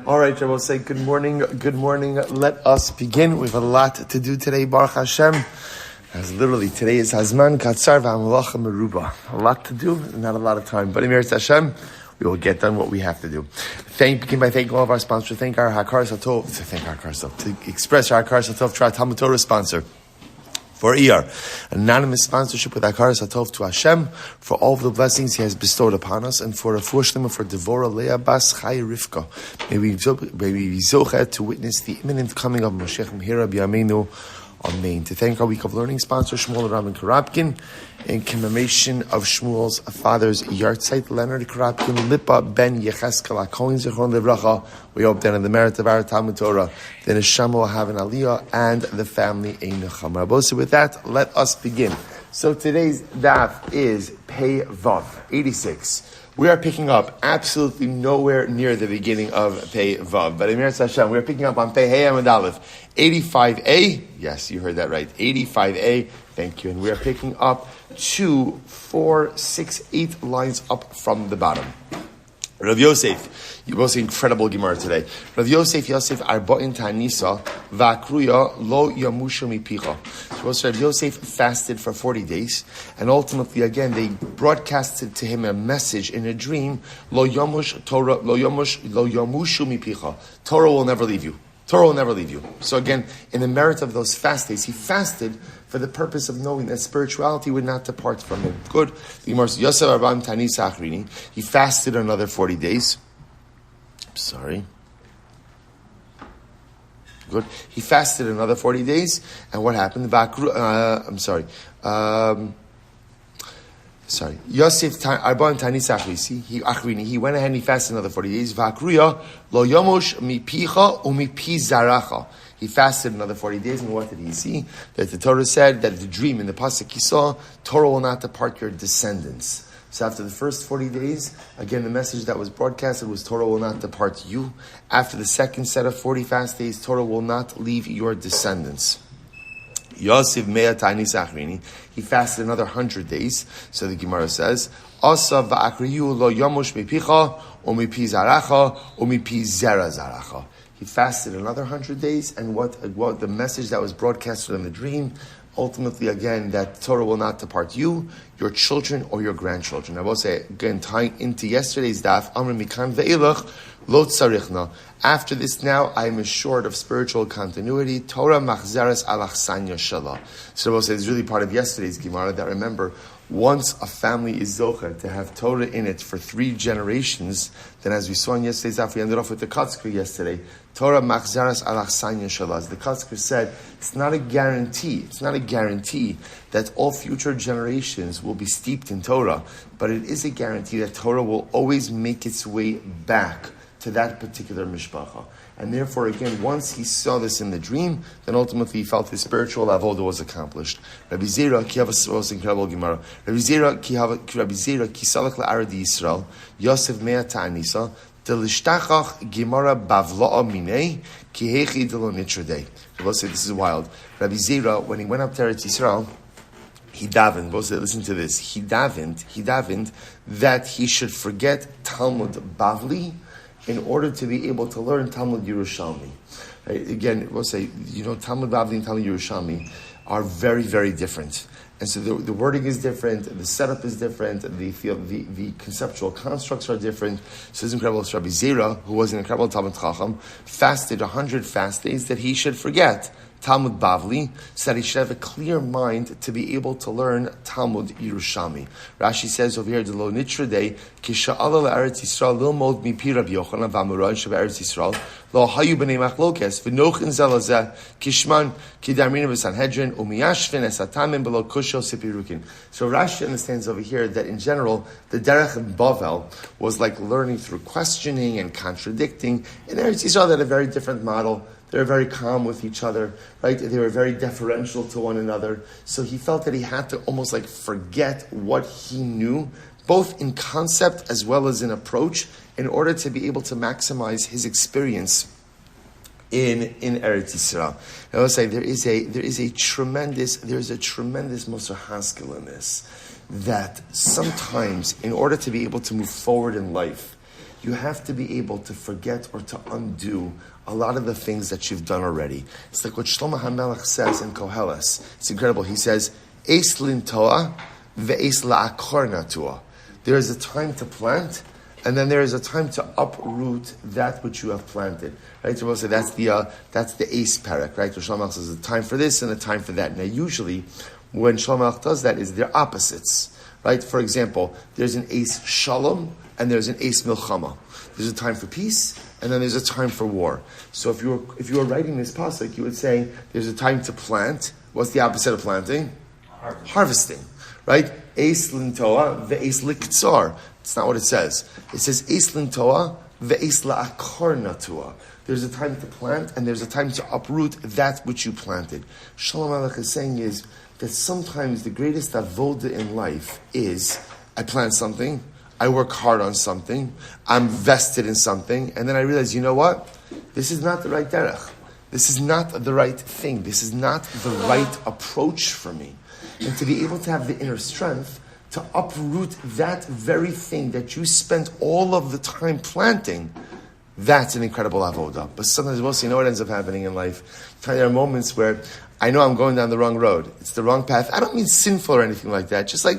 All right, I will say good morning. Good morning. Let us begin. We have a lot to do today, Baruch Hashem. As literally today is Hazman Katzar v'Hamalacha Meruba. A lot to do, not a lot of time. But imminent Hashem, we will get done what we have to do. Begin by thanking all of our sponsors. Thank our Hakaras Hatov. To express our Hakaras Hatov to our TAMLUD sponsor. For ER, anonymous sponsorship with Hakaras Hatov to Hashem for all of the blessings He has bestowed upon us, and for refuah Shleima for Devorah Leah bas Chaya Rivka. May we be zoche to witness the imminent coming of mashiach b'yameinu. Amen. To thank our week of learning sponsor Shmuel Robyn Korobkin in commemoration of Shmuel's father's yahrzeit, Leonard Korobkin, Lipa ben Yechezkel HaKohen. We hope that in the merit of our TAMLUD Torah, then Hashem will have an aliyah and the family a nechama. So with that, let us begin. So today's daf is Pei Vav 86. We are picking up absolutely nowhere near the beginning of Pei Vav. But Emir Hashem, we are picking up on Pei Hey Amud Aleph 85a. Yes, you heard that right. 85a. Thank you. And we are picking up 2, 4, 6, 8 lines up from the bottom. Rav Yosef, you both see incredible Gemara today. Rav Yosef arba'in tanisa va'akruya lo yamushu mipicha. So Rav Yosef fasted for 40 days, and ultimately, again, they broadcasted to him a message in a dream: lo yamushu mipicha. Torah will never leave you. Torah will never leave you. So again, in the merit of those fast days, he fasted for the purpose of knowing that spirituality would not depart from him. Good. He fasted another 40 days. Sorry. Good. He fasted another 40 days, and what happened? Yosef Arba'in Tanis Achrisi. He went ahead and he fasted another 40 days. V'akruya lo yomosh mipicha umipi zaracha. He fasted another 40 days, and what did he see? That the Torah said that the dream in the pasuk he saw, Torah will not depart your descendants. So after the first 40 days, again, the message that was broadcasted was Torah will not depart you. After the second set of 40 fast days, Torah will not leave your descendants. Yosef Mea Tanis Achrini. He fasted another 100 days. So the Gemara says, Asa va'akriyu lo yomush mipicha, o mipi zaracha, o mipi zera zaracha. He fasted another 100 days, and what the message that was broadcasted in the dream, ultimately, again, that Torah will not depart you, your children, or your grandchildren. I will say, again, tying into yesterday's daf, Amr Mikan ve'ilach, lo tzarichna. After this now, I am assured of spiritual continuity. Torah machzaras alachsanya shala. So I will say, it's really part of yesterday's Gemara that, remember, once a family is zoche to have Torah in it for 3 generations, then as we saw in yesterday's daf, we ended off with the Katzker yesterday. Torah machzaras alachsanya shala. As the Katzker said, it's not a guarantee. It's not a guarantee that all future generations will be steeped in Torah, but it is a guarantee that Torah will always make its way back to that particular mishpacha. And therefore, again, once he saw this in the dream, then ultimately he felt his spiritual avodah was accomplished. Rabbi Zera, ki have a incredible Gemara. Rabbi Zera, ki salach la'aradi Yisrael, Yosef mea ta'anisa, delishtachach Gemara bavla'a minei, ki hechi delo nitradei. Rabbi said, this is wild. Rabbi Zera, when he went up to Eretz Yisrael, he davened. Listen to this. He davened that he should forget Talmud Bavli in order to be able to learn Talmud Yerushalmi. Right? Again, we'll say, Talmud Bavli and Talmud Yerushalmi are very, very different. And so the wording is different, the setup is different, the conceptual constructs are different. So it's incredible. So Rabbi Zera, who was an incredible Talmud Chacham, fasted 100 fast days that he should forget Talmud Bavli, so that he should have a clear mind to be able to learn Talmud Yerushalmi. Rashi says over here, "Delo nitradei ki sha'ala le'eretz Yisrael lilmod mipi Rabbi Yochanan v'Amorah shebe'eretz Yisrael lo hayu b'nei machlokes v'nochin zelazeh kishman ki darmina v'sanhedrin umiyashvin esatamim below kushel sipirukin." So Rashi understands over here that in general the derech in Bavel was like learning through questioning and contradicting. In Eretz Yisrael, they had a very different model. They were very calm with each other, right? They were very deferential to one another. So he felt that he had to almost like forget what he knew, both in concept as well as in approach, in order to be able to maximize his experience in Eretz Yisrael. I will say there is a tremendous Mosar Haskel in this, that sometimes in order to be able to move forward in life, you have to be able to forget or to undo a lot of the things that you've done already. It's like what Shlomo HaMelech says in Koheles. It's incredible. He says, Eis lintoa ve'eis la'akor natua. There is a time to plant, and then there is a time to uproot that which you have planted. Right? So we'll say that's the ace parak, right? So Shlomo HaMelech says a time for this and a time for that. Now usually, when Shlomo HaMelech does that, they're opposites. Right? For example, there's an ace shalom and there's an ace milchama. There's a time for peace and then there's a time for war. So if you were writing this pasuk, you would say there's a time to plant. What's the opposite of planting? Harvesting. Right? Ace lintoa ve'ace liktsar. It's not what it says. It says ace lintoa ve'ace la'akor natua. There's a time to plant and there's a time to uproot that which you planted. Shalom Aleichem is saying is that sometimes the greatest avoda in life is I plant something, I work hard on something, I'm vested in something, and then I realize, you know what? This is not the right derech. This is not the right thing. This is not the right approach for me. And to be able to have the inner strength to uproot that very thing that you spent all of the time planting, that's an incredible avodah. But sometimes we'll see, you know what ends up happening in life? There are moments where I know I'm going down the wrong road. It's the wrong path. I don't mean sinful or anything like that. Just like,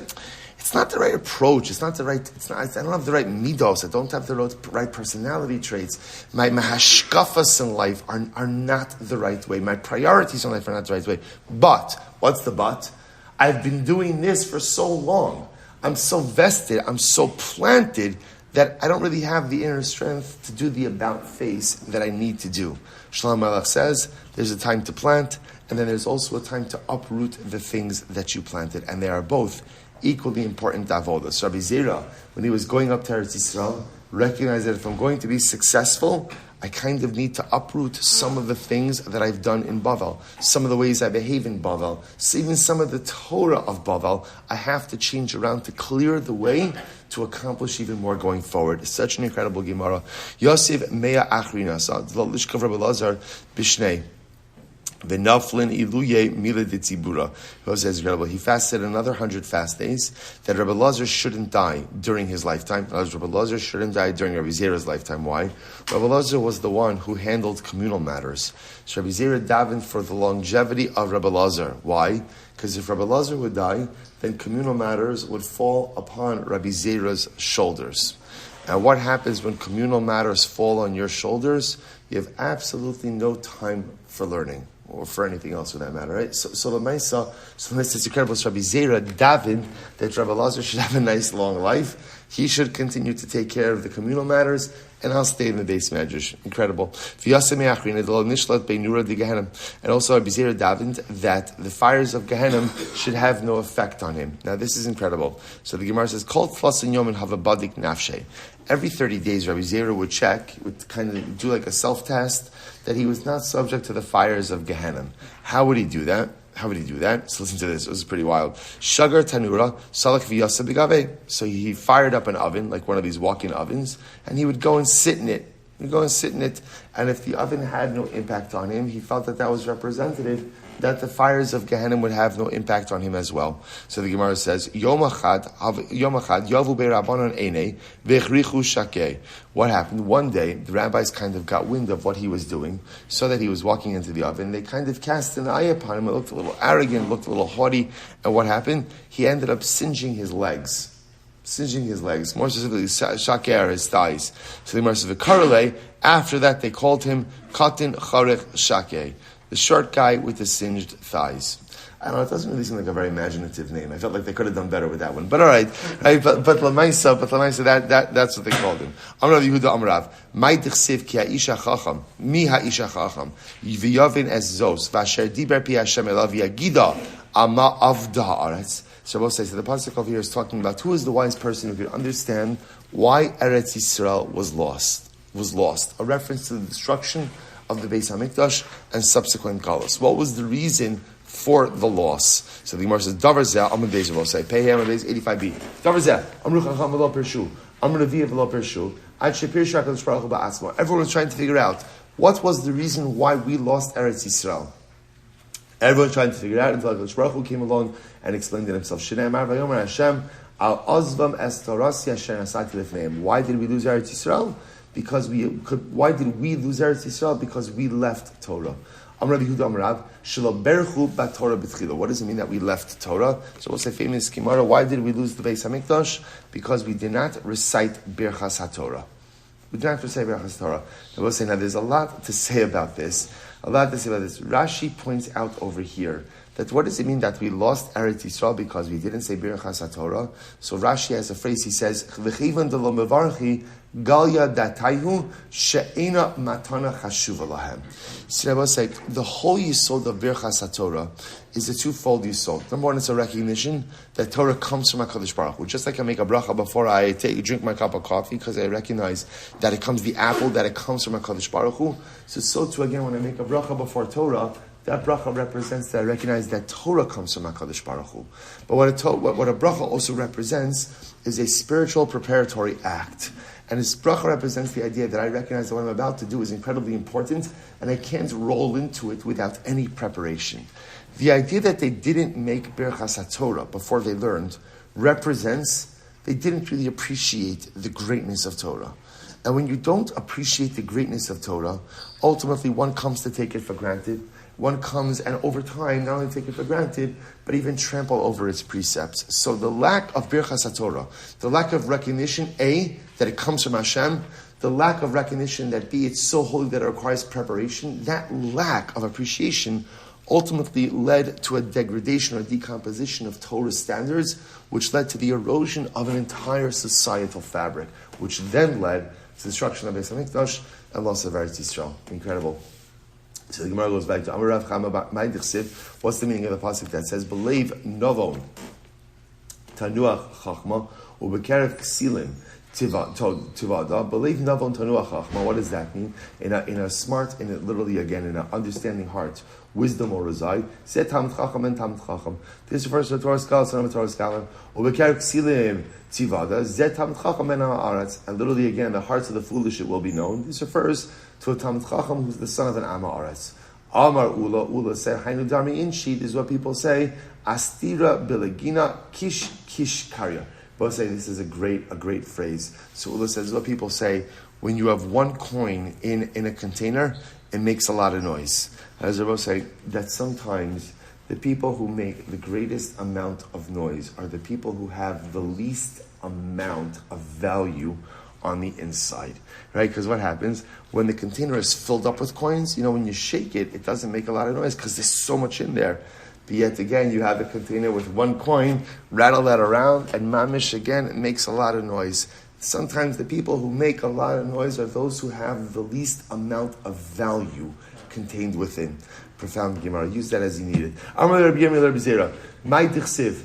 it's not the right approach. I don't have the right midos. I don't have the right personality traits. My hashkafas in life are not the right way. My priorities in life are not the right way. But, what's the but? I've been doing this for so long. I'm so vested. I'm so planted that I don't really have the inner strength to do the about face that I need to do. Shlomo HaMelech says, there's a time to plant, and then there's also a time to uproot the things that you planted. And they are both equally important avodas. So Rabbi Zera, when he was going up to Eretz Yisrael, recognized that if I'm going to be successful, I kind of need to uproot some of the things that I've done in Bavel, some of the ways I behave in Bavel, so even some of the Torah of Bavel, I have to change around to clear the way to accomplish even more going forward. It's such an incredible Gemara. Yosef Mea Achrinasa, Lishkav Rabbi Lazar Bishnei. V'naflin iluye mila ditzibura. He fasted another 100 fast days that Rabbi Lazar shouldn't die during his lifetime. Rabbi Lazar shouldn't die during Rabbi Zera's lifetime. Why? Rabbi Lazar was the one who handled communal matters. So Rabbi Zera davened for the longevity of Rabbi Lazar. Why? Because if Rabbi Lazar would die, then communal matters would fall upon Rabbi Zera's shoulders. Now what happens when communal matters fall on your shoulders? You have absolutely no time for learning, or for anything else for that matter, right? So the Maisa, it's incredible. So Rabbi Zera davened that Rabbi Lazar should have a nice long life. He should continue to take care of the communal matters, and I'll stay in the base medrash. Incredible. And also Rabbi Zera davened that the fires of Gehenna should have no effect on him. Now this is incredible. So the Gemara says, Kol tfasin yom and havabadik nafshe. Every 30 days, Rabbi Zera would check, would kind of do like a self-test, that he was not subject to the fires of Gehenna. How would he do that? So listen to this. This is pretty wild. Shagar tanura salak v'yasa b'gaveh. So he fired up an oven, like one of these walk-in ovens, and he would go and sit in it. And if the oven had no impact on him, he felt that was representative that the fires of Gehenna would have no impact on him as well. So the Gemara says, Yom achad yavu be'rabbanon einei v'echrichu shakeh. What happened? One day, the rabbis kind of got wind of what he was doing, so that he was walking into the oven. They kind of cast an eye upon him. It looked a little arrogant, looked a little haughty. And what happened? He ended up singeing his legs. More specifically, shaker, his thighs. So the Gemara says, after that they called him Katin Charech Shakeh, the short guy with the singed thighs. I don't know, it doesn't really seem like a very imaginative name. I felt like they could have done better with that one. But all right, but Lamaisa, that's what they called him. Amrav Yehuda Amrav, Mai Dichsiv ki ha'isha chacham, mi ha'isha chacham, v'yavin es zos, v'asher diber pi Hashem elav yagida, ama avda ha'aretz. So both say, so the pasuk over here is talking about who is the wise person who could understand why Eretz Yisrael was lost. A reference to the destruction of the Beis HaMikdash and subsequent galus. What was the reason for the loss? So the Gemara says, Davar zeh, Amud Beis will say, Pei Ham Beis 85b. Davar zeh, Amru Chacham v'lo Pershu, Amru Nevi'ah v'lo Pershu, Ad Shepir Shakadosh Baruch Hu ba'atzmo. Everyone was trying to figure out what was the reason why we lost Eretz Yisrael. Everyone trying to figure it out until HaKadosh Baruch Hu came along and explained it himself. Shnei Amar v'yomer Hashem, Al Ozvam es Torasi Asher Nasati Lefneim. Why did we lose Eretz Yisrael? Why did we lose Eretz Yisrael? Because we left Torah. Amar Rabbi Yehuda Amar Rav, Shelo Berchu Bat Torah B'Tchila. What does it mean that we left Torah? So we'll say famous Gemara. Why did we lose the Beis Hamikdash? Because we did not recite Birchas HaTorah. We did not recite Birchas HaTorah. I will say now there's a lot to say about this. Rashi points out over here that what does it mean that we lost Eretz Yisrael because we didn't say Birchas HaTorah? So Rashi has a phrase, he says, V'chivan delo mevarchi galya datayhu she'ena matana chashuva lahem. So I will say, the whole yisod of Birchas HaTorah is a twofold yisod. Number one, it's a recognition that Torah comes from HaKadosh Baruch Hu. Just like I make a bracha before I drink my cup of coffee, because I recognize that it comes the apple, that it comes from HaKadosh Baruch Hu. So too again, when I make a bracha before Torah, that bracha represents that I recognize that Torah comes from HaKadosh Baruch Hu. But what a bracha also represents is a spiritual preparatory act. And this bracha represents the idea that I recognize that what I'm about to do is incredibly important, and I can't roll into it without any preparation. The idea that they didn't make Birchas HaTorah before they learned represents they didn't really appreciate the greatness of Torah. And when you don't appreciate the greatness of Torah, ultimately one comes to take it for granted. One comes and over time not only take it for granted, but even trample over its precepts. So the lack of Birchas HaTorah, the lack of recognition, A, that it comes from Hashem, the lack of recognition that B, it's so holy that it requires preparation, that lack of appreciation ultimately led to a degradation or decomposition of Torah standards, which led to the erosion of an entire societal fabric, which then led to the destruction of Beis Hamikdash and loss of Eretz Yisrael. Incredible. So the Gemara goes back to Amar Rav Chama Ma'id Chsiv. What's the meaning of the pasuk that says, "Believe novon tanuach chachma ubekerev ksilim tivada." Believe novon tanuach chachma. What does that mean? In a smart, in an understanding heart, wisdom will reside. Say Talmud Chacham and Talmud Chacham. This refers to a Torah scholar, son of a Torah scholar. Ubekerev ksilim tivada. Zet Talmud Chacham and Haaretz. And literally again, the hearts of the foolish it will be known. This refers to a Talmud Chacham who's the son of an Am Haaretz. Amar Ula said, Hainu Darmi Inshid is what people say, Astira Bilegina Kish Karya. Both say this is a great phrase. So Ula says what people say, when you have one coin in a container, it makes a lot of noise. As I both say, that sometimes the people who make the greatest amount of noise are the people who have the least amount of value on the inside, right? Because what happens when the container is filled up with coins? When you shake it, it doesn't make a lot of noise because there's so much in there. But yet again, you have the container with one coin, rattle that around, and mamish again, it makes a lot of noise. Sometimes the people who make a lot of noise are those who have the least amount of value contained within. Profound Gemara. Use that as you need it. Amar Rabbi Yirmiyah Rabbi Zera, Mai Dichsiv,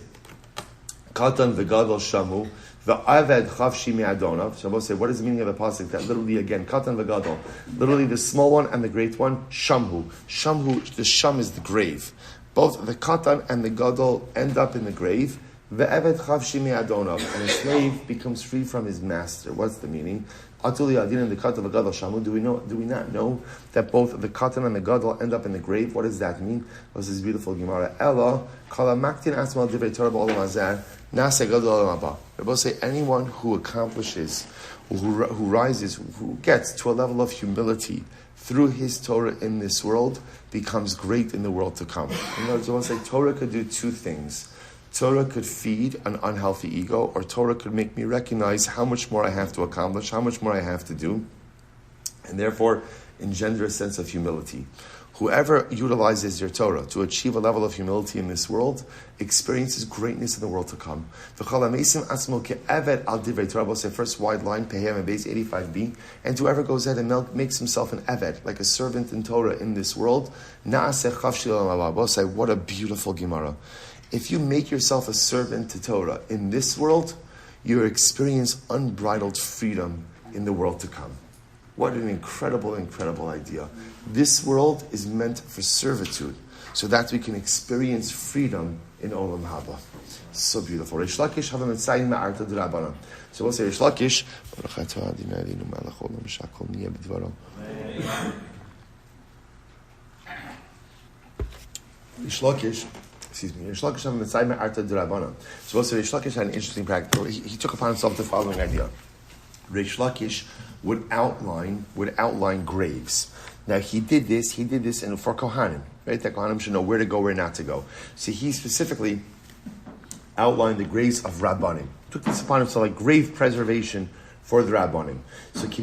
Katan v'Gadol Shamu. The Aved Chavshi Me'adonav. Shabbos say, what is the meaning of the pasuk? That literally again, Katan v'Gadol, literally the small one and the great one, Shamhu. Shamhu, the Sham is the grave. Both the Katan and the Gadol end up in the grave. The Aved Chavshi Me'adonav, and a slave becomes free from his master. What's the meaning? Atuli Adin and the Katan v'Gadol Shamu. Do we not know that both the Katan and the Gadol end up in the grave? What does that mean? What's this beautiful Gemara? Ella Kala Maktin Asmal Divrei Torah B'Olam Hazeh. Rabbi say anyone who accomplishes, who rises, who gets to a level of humility through his Torah in this world becomes great in the world to come. In other words, I say Torah could do two things. Torah could feed an unhealthy ego, or Torah could make me recognize how much more I have to accomplish, how much more I have to do, and therefore engender a sense of humility. Whoever utilizes your Torah to achieve a level of humility in this world experiences greatness in the world to come. First wide line, Pehem and base 85b, and whoever goes ahead and makes himself an Eved, like a servant in Torah in this world, what a beautiful Gemara. If you make yourself a servant to Torah in this world, you experience unbridled freedom in the world to come. What an incredible idea. This world is meant for servitude, so that we can experience freedom in Olam Haba. So beautiful. Reish Lakish have a Metzia ma'arta d'Rabbanan. So we'll say Reish Lakish. Reish Lakish Excuse me. So also Rish Lakish had an interesting practice. He took upon himself the following idea. Rish Lakish would outline graves. Now he did this and for Kohanim, right? That Kohanim should know where to go, where not to go. So he specifically outlined the graves of Rabbanim. Took this upon himself, like grave preservation for the Rabbanim. So he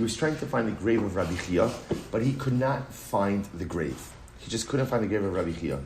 was trying to find the grave of Rabbi Chia, but he could not find the grave. He just couldn't find the grave of Rabbi Chia.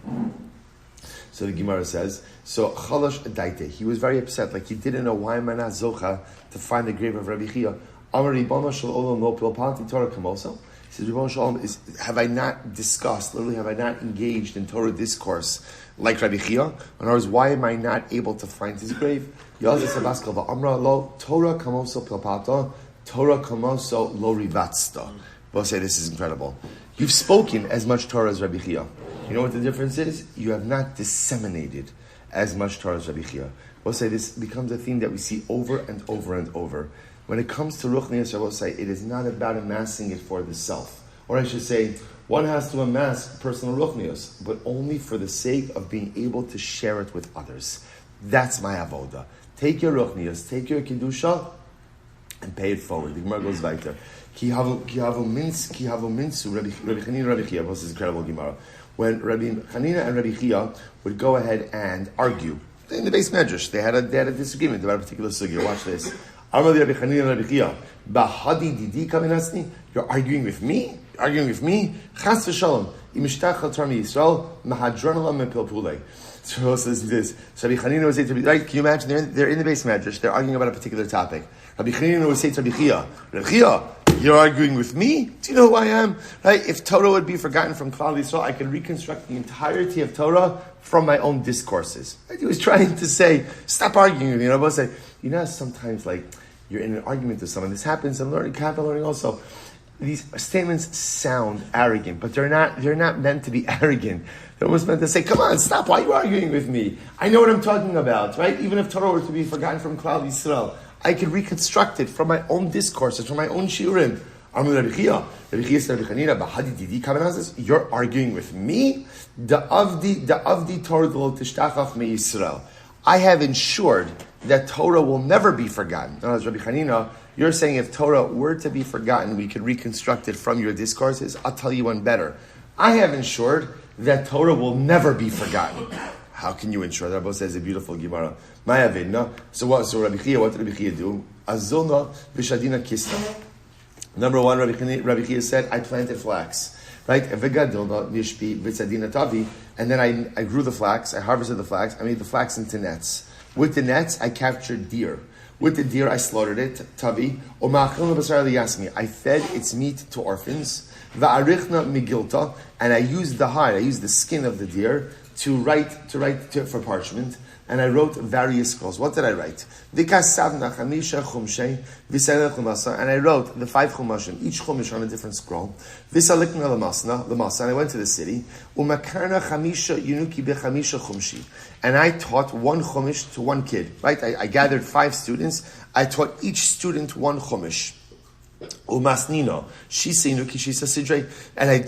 So the Gemara says, so Chalash Daite, he was very upset, like he didn't know why am I not zoche to find the grave of Rabbi Chia. Amar Ribbono Shel Olam Lo Pilpalti Torah Kamoso. He says, Ribbono Shel Olam, have I not discussed, literally have I not engaged in Torah discourse like Rabbi Chia? In other words, why am I not able to find his grave? Yahrzeit Sabaskal Va'amra Lo Torah Kamoso Pilpalto Torah Kamoso Lo Ribatzta. We'll say this is incredible. You've spoken as much Torah as Rabbi Chia. You know what the difference is? You have not disseminated as much Torah as Rabbi Chia. We'll say this becomes a theme that we see over and over and over. When it comes to Ruchnius, I will say it is not about amassing it for the self. Or I should say, one has to amass personal Ruchnius, but only for the sake of being able to share it with others. That's my avoda. Take your Ruchnius, take your Kedusha, and pay it forward. The Gemara goes weiter. Ki havu minsu, Rabbi Chanina, Rabbi Chia. This is incredible Gemara. When Rabbi Chanina and Rabbi Chia would go ahead and argue in the base medrash, they had a disagreement about a particular sugya. Watch this. Rabbi Chanina and Rabbi Chia. Bahadi didi kaminasni. You're arguing with me? Chas v'shalom. Imishtach chatar miYisrael mahadronala mepilpulei. So says this. So Rabbi Chanina would say to right? Can you imagine? They're in the base medrash. They're arguing about a particular topic. Rabbi Chanina would say to Rabbi Chia, you're arguing with me? Do you know who I am? Right? If Torah would be forgotten from Klal Yisrael, I could reconstruct the entirety of Torah from my own discourses. Right? He was trying to say, stop arguing with me. And I was say, sometimes like you're in an argument with someone. This happens. I'm learning also. These statements sound arrogant, but they're not meant to be arrogant. They're almost meant to say, come on, stop. Why are you arguing with me? I know what I'm talking about, right? Even if Torah were to be forgotten from Klal Yisrael, I could reconstruct it from my own discourses, from my own shiurim. You're arguing with me? I have ensured that Torah will never be forgotten. Now, as Rabbi Chanina, you're saying if Torah were to be forgotten, we could reconstruct it from your discourses. I'll tell you one better. I have ensured that Torah will never be forgotten. How can you ensure that? Rabbi says a beautiful Gemara. So what? So Rabbi Chia, what did Rabbi Chia do? Azulna v'shadina kista. Number one, Rabbi Chia said, I planted flax. Right? And then I grew the flax, I harvested the flax, I made the flax into nets. With the nets, I captured deer. With the deer, I slaughtered it, tavi. I fed its meat to orphans. And I used the hide, I used the skin of the deer to write for parchment, and I wrote various scrolls. What did I write? And I wrote the 5 chumashim, each chumash on a different scroll. And I went to the city. And I taught 1 chumash to 1 kid. Right? I gathered 5 students. I taught each student 1 chumash. Umasnino, Shisinu Kishisa Sidre, and I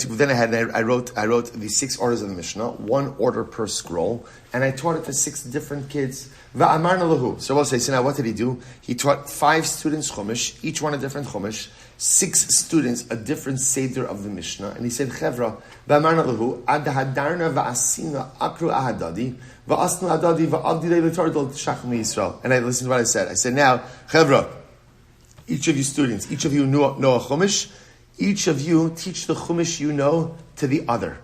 wrote the 6 orders of the Mishnah, 1 order per scroll, and I taught it to 6 different kids. Va'amarna lahu. So we'll say, so now what did he do? He taught 5 students chumash, each one a different chumash, 6 students a different seder of the Mishnah, and he said, Chevra, va'amarna lahu, ad hadarna va'asina akru ahadadi, va'asnu adadi va'abdidei l'tordol t'shachim Yisrael. And I listened to what I said. I said, now, Chevra, each of you students, each of you know a chumash. Each of you teach the chumash you know to the other.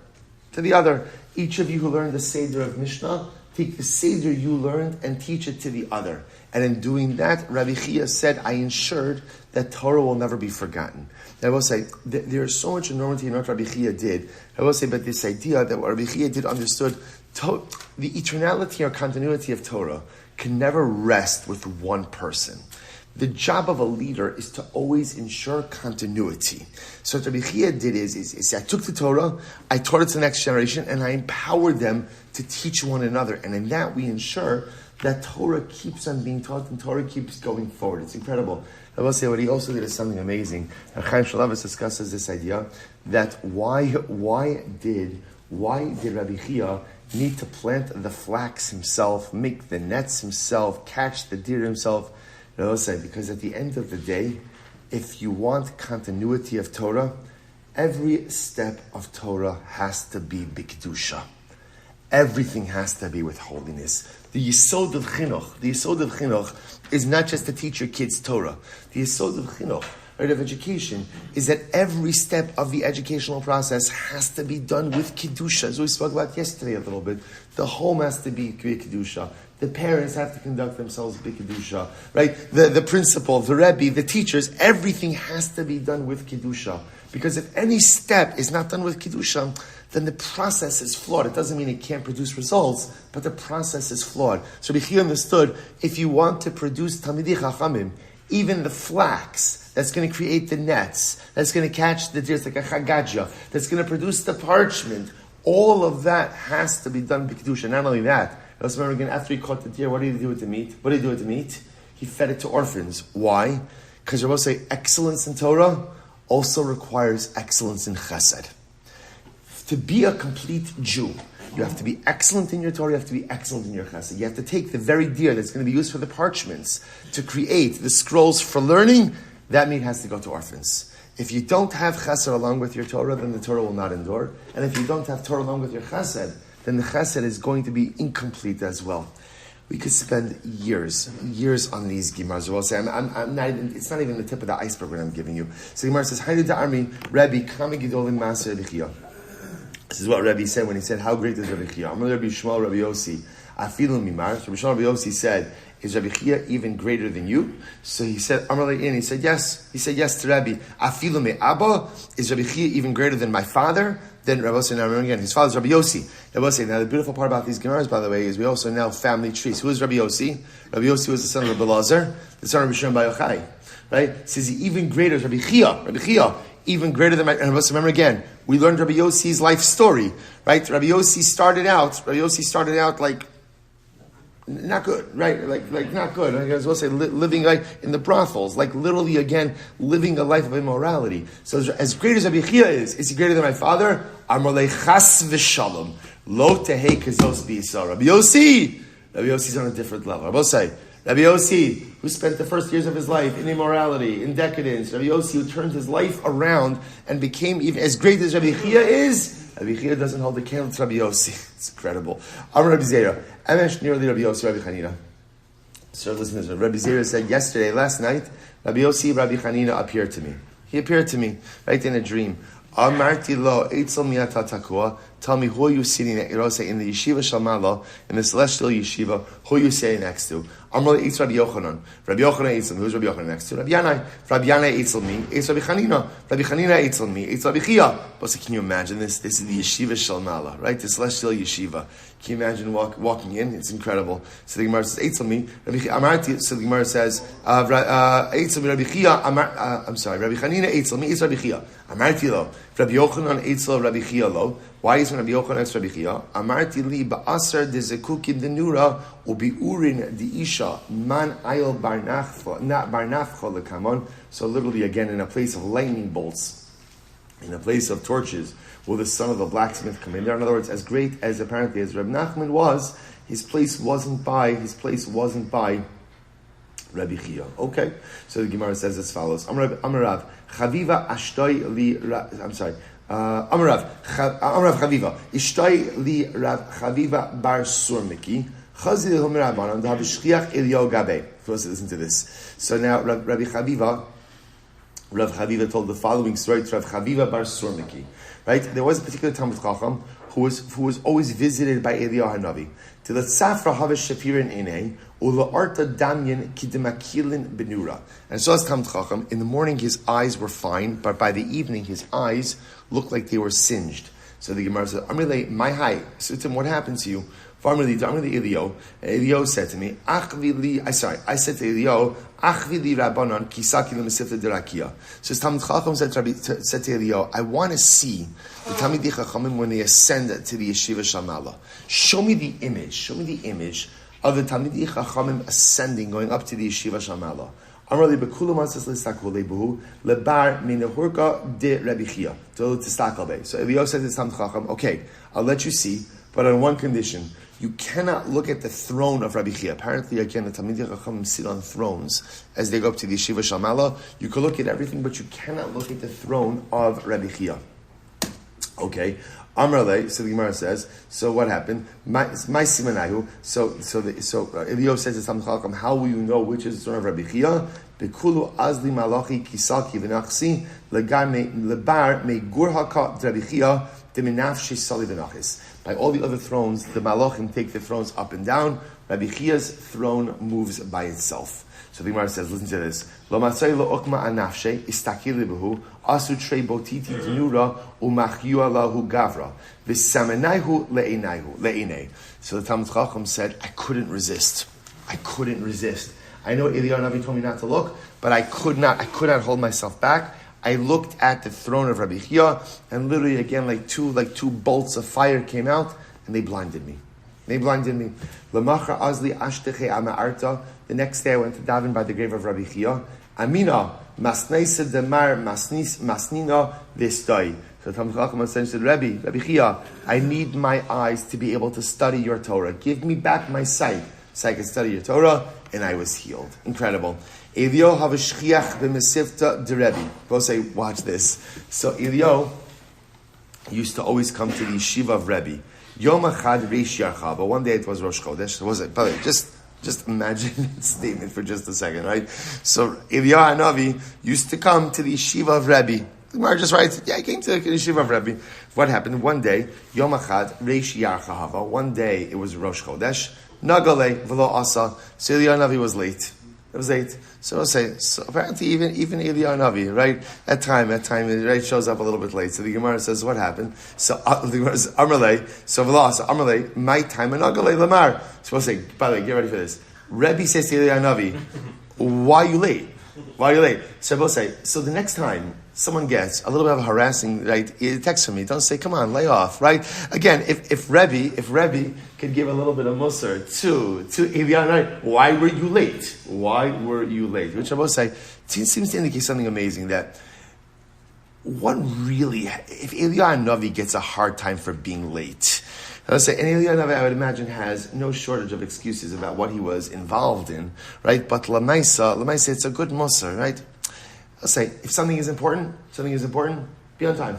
Each of you who learned the Seder of Mishnah, take the Seder you learned and teach it to the other. And in doing that, Rabbi Chia said, I ensured that Torah will never be forgotten. And I will say, there is so much enormity in what Rabbi Chia did. I will say, but this idea that what Rabbi Chia did understood, the eternality or continuity of Torah can never rest with one person. The job of a leader is to always ensure continuity. So what Rabbi Chia did is I took the Torah, I taught it to the next generation, and I empowered them to teach one another. And in that, we ensure that Torah keeps on being taught and Torah keeps going forward. It's incredible. I will say what he also did is something amazing. Chaim Shalavis discusses this idea that why did Why did Rabbi Chia need to plant the flax himself, make the nets himself, catch the deer himself? Because at the end of the day, if you want continuity of Torah, every step of Torah has to be b'kedusha. Everything has to be with holiness. The yesod of chinuch is not just to teach your kids Torah. The yesod of chinuch, right, of education, is that every step of the educational process has to be done with kedusha. As we spoke about yesterday a little bit, the home has to be kedusha. The parents have to conduct themselves b'kedusha, right? The principal, the Rebbe, the teachers, everything has to be done with kedusha. Because if any step is not done with kedusha, then the process is flawed. It doesn't mean it can't produce results, but the process is flawed. So Rabbi Chia understood, if you want to produce Talmidei Chachamim, even the flax that's going to create the nets, that's going to catch the deer, like a chagadja, that's going to produce the parchment, all of that has to be done b'kedusha. Not only that, remember again, after he caught the deer, what did he do with the meat? What did he do with the meat? He fed it to orphans. Why? Because you're supposed to say excellence in Torah also requires excellence in chesed. To be a complete Jew, you have to be excellent in your Torah, you have to be excellent in your chesed. You have to take the very deer that's going to be used for the parchments to create the scrolls for learning. That meat has to go to orphans. If you don't have chesed along with your Torah, then the Torah will not endure. And if you don't have Torah along with your chesed, then the chesed is going to be incomplete as well. We could spend years on these Gemaras. We'll say, I'm not even, it's not even the tip of the iceberg what I'm giving you. So the Gemara says, Haydu da'armi, Rebbe, kama gidolim maser Rabbi Chia. This is what Rebbe said when he said, how great is Rabbi Chia? Amar Rabbi Shmuel Rabbi Yossi, afilu mimar. So Rabbi Shmuel Rabbi Yossi said, is Rabbi Chia even greater than you? So he said, Amar Le'in, he said yes. He said yes to Rabbi. Afilu me Abba, is Rabbi Chia even greater than my father? Then Rabbi Yossi, now remember again, his father's Rabbi Yossi. Rabbi Yossi, now the beautiful part about these Gemaras, by the way, is we also know family trees. Who is Rabbi Yossi? Rabbi Yossi was the son of Rabbi Lazar, the son of Rabbi Shimon Bar Yochai. Right? Says he even greater is Rabbi Chia, even greater than my, and remember again, we learned Rabbi Yossi's life story, right? Rabbi Yossi started out like, not good, right? Like not good. I was supposed to say living like in the brothels, like literally again living a life of immorality. So as great as Rabbi Chia is he greater than my father? Amar chas v'shalom lo tehei kazos b'yisrael. Rabbi Yossi's on a different level. Rabbi Yossi, who spent the first years of his life in immorality, in decadence. Rabbi Yossi, who turned his life around and became even as great as Rabbi Chia is. Rabbi Chia doesn't hold the candle to Rabbi Yossi. It's incredible. Amar Rabbi Zera, Amesh nearly Rabbi Yossi, Rabbi Chanina. So listen to this. Rabbi Zera said last night, Rabbi Yossi, Rabbi Chanina appeared to me. He appeared to me, right in a dream. Amarti lo, eitzel miyata takua. Tell me who are you sitting in the yeshiva Shalmala, in the celestial yeshiva, who are you sitting next to? Amar eitz Rabbi Yochanan. Rabbi Yochanan eitzel me. Who's Rabbi Yochanan next to? Rabbi Yanai. Rabbi Yanai eitzel me. Eitz Rabbi Chanina. Rabbi Chanina eitzel me. Eitz Rabbi Chia. But can you imagine this? This is the yeshiva Shalmala, right? The celestial yeshiva. Can you imagine walking in? It's incredible. So the Gemara says, eitzel me. So the Gemara says, eitzel me Rabbi Chia. I'm sorry, Rabbi Chanina eitzel me. Eitz Rabbi Chia. Amarti lo. Rabbi Yochanan eitzel Rabbi Chia lo. Why is Rabbi Yochanan it's Rabbi Chia? Amarti li ba'asar de zekukim de nura ubiurin de isha man ayel barnafcha lekamon. So literally again in a place of lightning bolts, in a place of torches, will the son of the blacksmith come in there? In other words, as great as apparently as Reb Nachman was, his place wasn't by Rabbi Chia. Okay, so the Gemara says as follows: Amarav Chaviva Ashtoi li. I'm sorry. Amarav Chaviva Ishtoi li Rav Chaviva Bar Surmiki Chazi Humerabanan Dav Shchiach Elio Gabe. First, listen to this. So now Rav Chaviva told the following story to Rav Chaviva Bar Surmiki. Right, there was a particular Talmud Chacham who was always visited by Eliyahu Hanavi. To the Tzafra Havish Shapirin Inei Ula Arta Damyan Kidemakilin Benura. And so as Talmud Chacham, in the morning his eyes were fine, but by the evening his eyes looked like they were singed. So the Gemara said, Amrile, my high. So to him, what happened to you? Elio said to me, I said to Elio, Achvili Rabbanon Kisaki Lemesifta Derakia. So Talmud Chacham said to Elio, I want to see the Talmidei Chachamim when they ascend to the Yeshiva Shamala. Show me the image of the Talmidei Chachamim ascending, going up to the Yeshiva Shamala. Amrali bekulu masas listakule buhu lebar minahurka de Rabbi Chia to tistakalbe. So Eliyahu said to Tam Chacham, okay, I'll let you see, but on one condition. You cannot look at the throne of Rabbi Chia. Apparently, again, the Talmidei Chacham sit on thrones as they go up to the Yeshiva Shalmala. You can look at everything, but you cannot look at the throne of Rabbi Chia. Okay. Amrale, so the Gemara says, so what happened? My simanayu. So Eliyahu says to Tam Chacham, how will you know which is the throne of Rabbi Chia? Bekulu azli malachi kisaki v'nachsi lebar me gur haka Rabbi Chia deminafshi sali v'nachis. By all the other thrones, the malachim take the thrones up and down. Rabbi Chia's throne moves by itself. So the Gemara says, listen to this. Lo matzai lo okma anafshe istakili behu asu trei botiti dnura umachyu lahu gavra v'samenaihu le'inei. So the Talmud Chacham said, I couldn't resist. I know Eliyahu Navi told me not to look, but I could not hold myself back. I looked at the throne of Rabbi Chia, and literally again, like two bolts of fire came out, and they blinded me. L'machar azli ashteche ama'arta. The next day I went to daven by the grave of Rabbi Chia. Amina masneisa demar masnina v'stoi. So Talmud Chacham said, Rabbi Chia, I need my eyes to be able to study your Torah. Give me back my sight so I can study your Torah, and I was healed. Incredible. Eliyahu have a shchiach b'mesivta de Rebbe. Both say, watch this. So Eliyahu used to always come to the yeshiva of Rebbe. Yom achad reish yarcha, but one day it was Rosh Chodesh. Was it? By the way, just imagine that statement for just a second, right? So Eliyahu Hanavi used to come to the yeshiva of Rebbe. The Gemara just writes, I came to the yeshiva of Rebbe. What happened? One day, Yom achad reish yarcha hava. One day it was Rosh Chodesh. Nagale v'lo asa. So Eliyahu Hanavi was late. It was 8. So apparently even Eliyahu Navi, right? At time, right, shows up a little bit late. So the Gemara says, what happened? So the Gemara says, Amrle, so Velas, Amrle, my time and Agale Lamar. So we'll say, by the way, get ready for this. Rebbe says to Eliyahu Navi, why are you late? So we'll say, so the next time someone gets a little bit of harassing, right, text from me, don't say, come on, lay off, right? Again, if Rebbe could give a little bit of musar to Eliyahu, right, why were you late? Which I will say, seems to indicate something amazing, that one really, if Eliyahu Navi gets a hard time for being late, I would say, and Eliyahu Navi, I would imagine, has no shortage of excuses about what he was involved in, right? But Lamaisa, it's a good musar, right? I'll say, if something is important, be on time.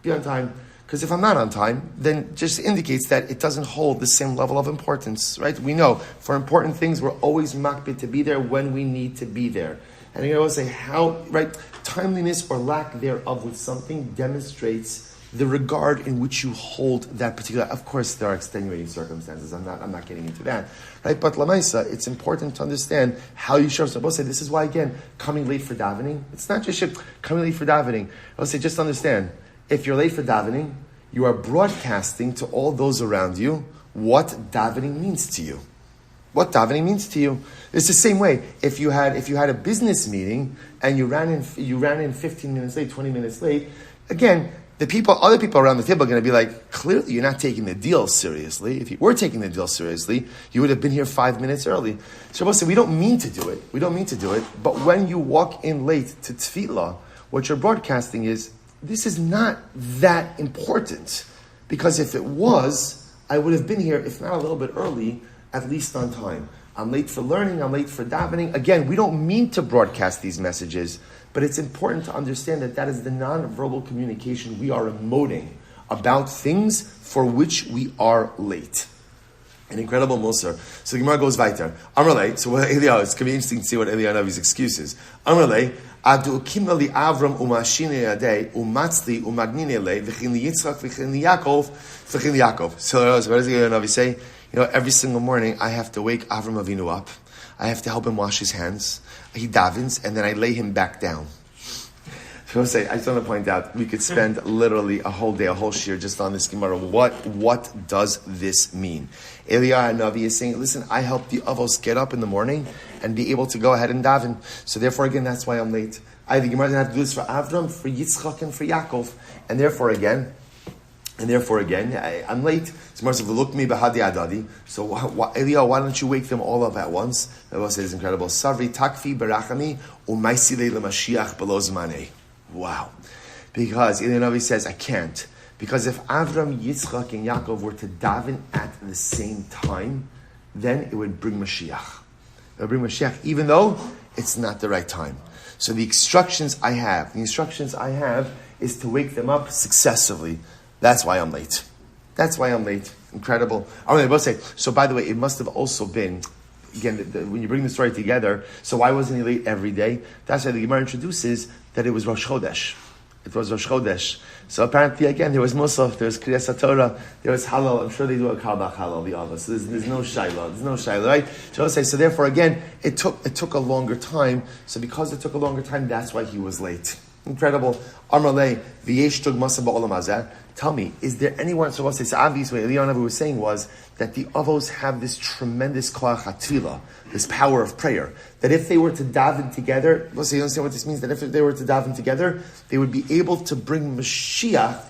Because if I'm not on time, then just indicates that it doesn't hold the same level of importance, right? We know, for important things, we're always makbid to be there when we need to be there. And I always say, timeliness or lack thereof with something demonstrates the regard in which you hold that particular. Of course, there are extenuating circumstances. I'm not getting into that, right? But lamaisa, it's important to understand how you show. So I will say, this is why, again, coming late for davening. It's not just coming late for davening. I will say, just understand, if you're late for davening, you are broadcasting to all those around you what davening means to you. It's the same way. If you had a business meeting and you ran in 15 minutes late, 20 minutes late, again, other people around the table are going to be like, clearly you're not taking the deal seriously. If you were taking the deal seriously, you would have been here 5 minutes early. So we don't mean to do it. But when you walk in late to tefillah, what you're broadcasting is, this is not that important. Because if it was, I would have been here, if not a little bit early, at least on time. I'm late for learning, I'm late for davening. Again, we don't mean to broadcast these messages, but it's important to understand that is the non-verbal communication we are emoting about things for which we are late. An incredible musar. So the Gemara goes weiter. Amrle, so it's going to be interesting to see what Eliyahu Navi's excuse is. Amrle, Adu ukimna li Avram umashine yadei umatzli umagnine le v'chin li Yitzchak v'chin li Yaakov. So what does Eliyahu Navi say? Every single morning I have to wake Avram Avinu up. I have to help him wash his hands. He davens, and then I lay him back down. So I just want to point out, we could spend literally a whole day, a whole shir just on this Gemara. What does this mean? Eliyahu Navi is saying, listen, I help the avos get up in the morning and be able to go ahead and daven. So therefore, again, that's why I'm late. The Gemara didn't have to do this for Avram, for Yitzchak, and for Yaakov. And therefore, again, And therefore, again, I'm late. So Eliyahu, why don't you wake them all up at once? The Bava says, incredible. Savri takfi barachami u'maisile lemashiach below zmanei. Wow. Because Eliyahu says, I can't. Because if Avram, Yitzchak, and Yaakov were to daven at the same time, then it would bring Mashiach. It would bring Mashiach, even though it's not the right time. So the instructions I have is to wake them up successively. That's why I'm late. Incredible. I will say, so by the way, it must have also been, again, when you bring the story together, so why wasn't he late every day? That's why the Gemara introduces that it was Rosh Chodesh. It was Rosh Chodesh. So apparently, again, there was Musaf, there was Kriyas HaTorah, there was Halal. I'm sure they do a Kalbach Halal, the Ava. So there's no Shaila. Right? So therefore, again, it took a longer time. So because it took a longer time, that's why he was late. Incredible. Amarle, v'yesh tug masa ba'olam hazeh. Tell me, is there anyone, so what's this obvious way Eliyahu was saying was that the Avos have this tremendous koach hatfilah, this power of prayer, that if they were to daven together, let's say you understand what this means, that if they were to daven together, they would be able to bring Mashiach,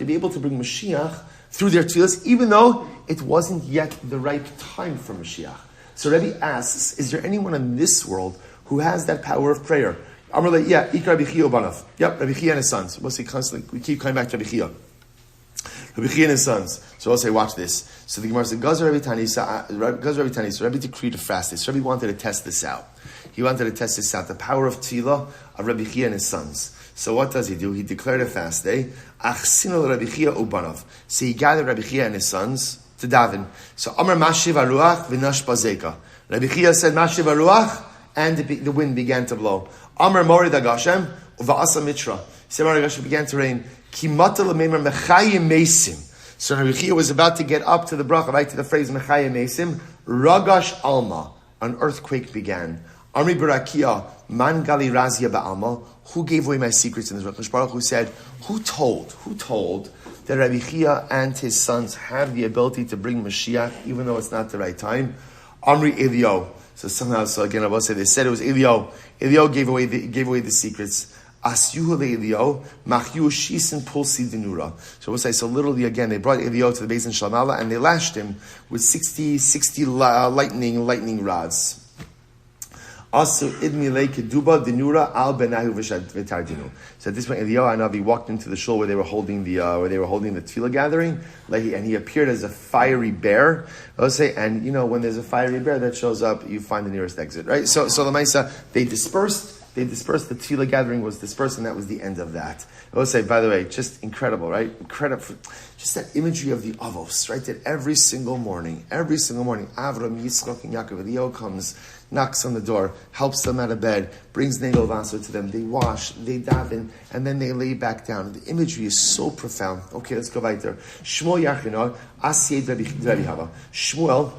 through their tefillas, even though it wasn't yet the right time for Mashiach. So Rebbe asks, is there anyone in this world who has that power of prayer? Amarle, yeah, Ikar Rabbi Chia Banav. Yep, Rabbi Chia and his sons. We'll say constantly, we keep coming back to Rabbi Chia. Rabbi Chia and his sons. So I'll say, watch this. So the Gemara said, Gaz Rabbi Tanisa, Rabbi decreed to fast this. Rabbi wanted to test this out. He wanted to test this out, the power of Tila of Rabbi Chia and his sons. So what does he do? He declared a fast day. Achsinu Rabbi Chia Ubanav. So he gathered Rabbi Chia and his sons to daven. So Amar Mashiv Aruach v'nash bazeka. Rabbi Chia said Mashiv Aruach, and the wind began to blow. Amar Morid Agashem uva'asa mitra. So Morid Agashem began to rain. Kimata l'meimer mechayim mesim. So Rabbi Chia was about to get up to the bracha, right to the phrase mechayim mesim. Ragash alma. An earthquake began. Amri Barakia man gali razia ba'alma. Who gave away my secrets in this Baruch Baruch? Who said? Who told that Rabbi Chia and his sons have the ability to bring Mashiach even though it's not the right time? Amri Eliyahu. So somehow, again, I will say they said it was Eliyahu. Eliyahu gave away the secrets. Asyuhu Eliyahu machyu shisin pulsi dinura. So we'll say, so literally again, they brought Eliyahu to the base in Shalmala and they lashed him with 60 lightning rods. Also, idmile keduba dinura al benahu v'tardinu. So at this point, Eliyahu Hanavi walked into the shul where they were holding the tefillah gathering, and he appeared as a fiery bear. I'll say, and when there's a fiery bear that shows up, you find the nearest exit, right? So the Maisa, they dispersed. The tefillah gathering was dispersed, and that was the end of that. I will say, by the way, just incredible, right? Incredible, just that imagery of the Avos, right? That every single morning, Avram, Yitzchak, and Yaakov, Eliyahu comes, knocks on the door, helps them out of bed, brings Negel Vaso to them, they wash, they daven, and then they lay back down. The imagery is so profound. Okay, let's go right there. Shmuel Yarchino, Asiyed Rabbi Hava. Shmuel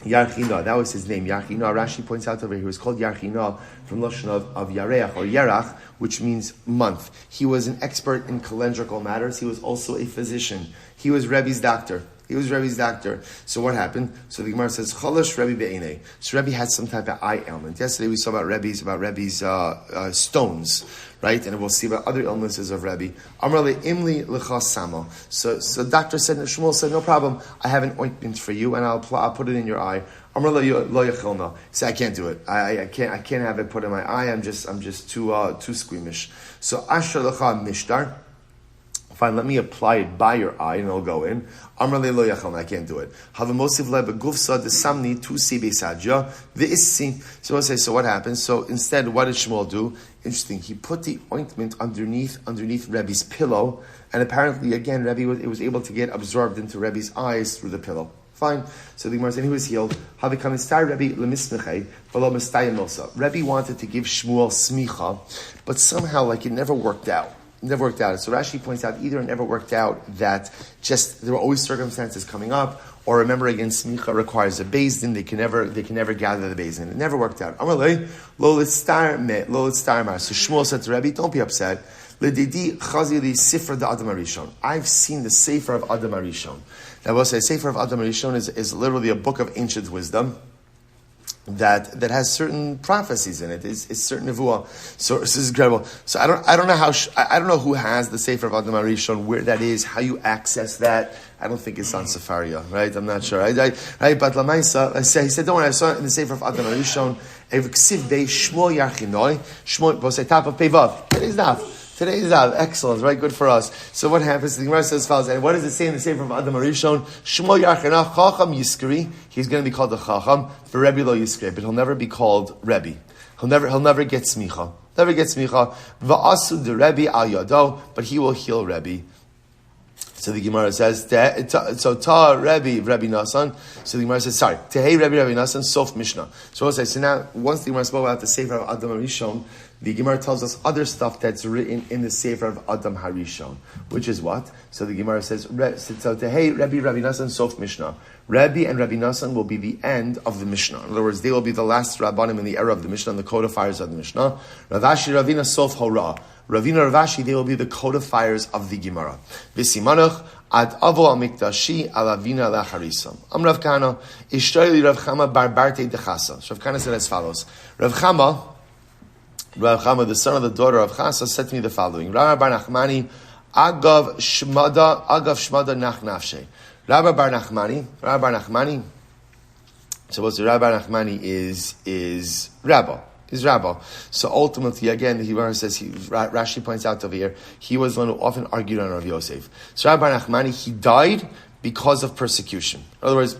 Yarchino, that was his name. Yarchino, Rashi points out over here, he was called Yarchino from Lashon of Yareach or Yerach, which means month. He was an expert in calendrical matters. He was also a physician. He was Rebbe's doctor. So what happened? So the Gemara says, Cholosh Rebbe be'enei. So Rebbe had some type of eye ailment. Yesterday we saw about Rebbe's stones, right? And we'll see about other illnesses of Rebbe. Amar le imli l'chas samo. So doctor said, Shmuel said, no problem. I have an ointment for you, and I'll put it in your eye. Amar lo yachilna. He said, I can't do it. I can't have it put in my eye. I'm just too squeamish. So asher l'cha mishtar. Fine, let me apply it by your eye and it'll go in. Amar le lo yachal, I can't do it. Havamosiv le begufsa desamni tu si beisadja ve'issi. So we'll say, so what happens? So instead, what did Shmuel do? Interesting. He put the ointment underneath Rebbe's pillow, and apparently, again, Rebbe was able to get absorbed into Rebbe's eyes through the pillow. Fine. So the Gemara said he was healed. Rebbe wanted to give Shmuel smicha, but somehow, it never worked out. So Rashi points out either it never worked out that just there were always circumstances coming up, or remember again, smicha requires a beis din. They can never gather the beis din. It never worked out. So Shmuel said to Rebbe, don't be upset. I've seen the Sefer of Adam Arishon. Now, we'll say Sefer of Adam Arishon is literally a book of ancient wisdom. that has certain prophecies in it. It's certain nevuah. So this is incredible. So I don't know I don't know who has the Sefer of Adam HaRishon, where that is, how you access that. I don't think it's on Sefaria, right? I'm not sure. Right? But Lamaisa, he said, don't worry, I saw it in the Sefer of Adam HaRishon. Evksiv Bei Shmuel Yarchinoi, Shmuel Bosei Top of Pevav. Today's daf. Excellent, right? Good for us. So what happens? The Gemara says, follows, and what does it say in the Sefer of Adam HaRishon? Shmuel Yarchinoi, Chacham Yiskri. He's going to be called the Chacham, for Rebbe Lo Yiskri, but he'll never be called Rebbe. He'll never get smicha. Va'asu de Rebbe al Yado, but he will heal Rebbe. So the Gemara says, Ta Rebbe Nasan. So the Gemara says, Tehei Rebbe Nasan, Sof Mishnah. So we'll say, so now, once the Gemara spoke about the Sefer of Adam HaRishon, the Gemara tells us other stuff that's written in the Sefer of Adam HaRishon, which is what? So the Gemara says, so Tehei Rebbe Nasan, Sof Mishnah. Rebbe and Rabbi Nasan will be the end of the Mishnah. In other words, they will be the last Rabbanim in the era of the Mishnah, and the codifiers of the Mishnah. Ravashi Ravina Sof Hora. Ravina Ravashi, they will be the codifiers of the Gemara. V'simanuch ad avo al mikdashi al avina lacharisam. Rav Kana, ishtoili Rav Chama barbarte dechasa. So Rav Kana said as follows. Rav Chama, the son of the daughter of Chasa, said to me the following. Rabbi Bar Nachmani, agav shmada nach nafshe. Rabbi Bar Nachmani. So what's the Rabbi Bar Nachmani is Rabbi. Is Rabbi. So ultimately, again, the Gemara says, Rashi points out over here, he was one who often argued on Rav Yosef. So Rabbi Bar Nachmani, he died because of persecution. In other words,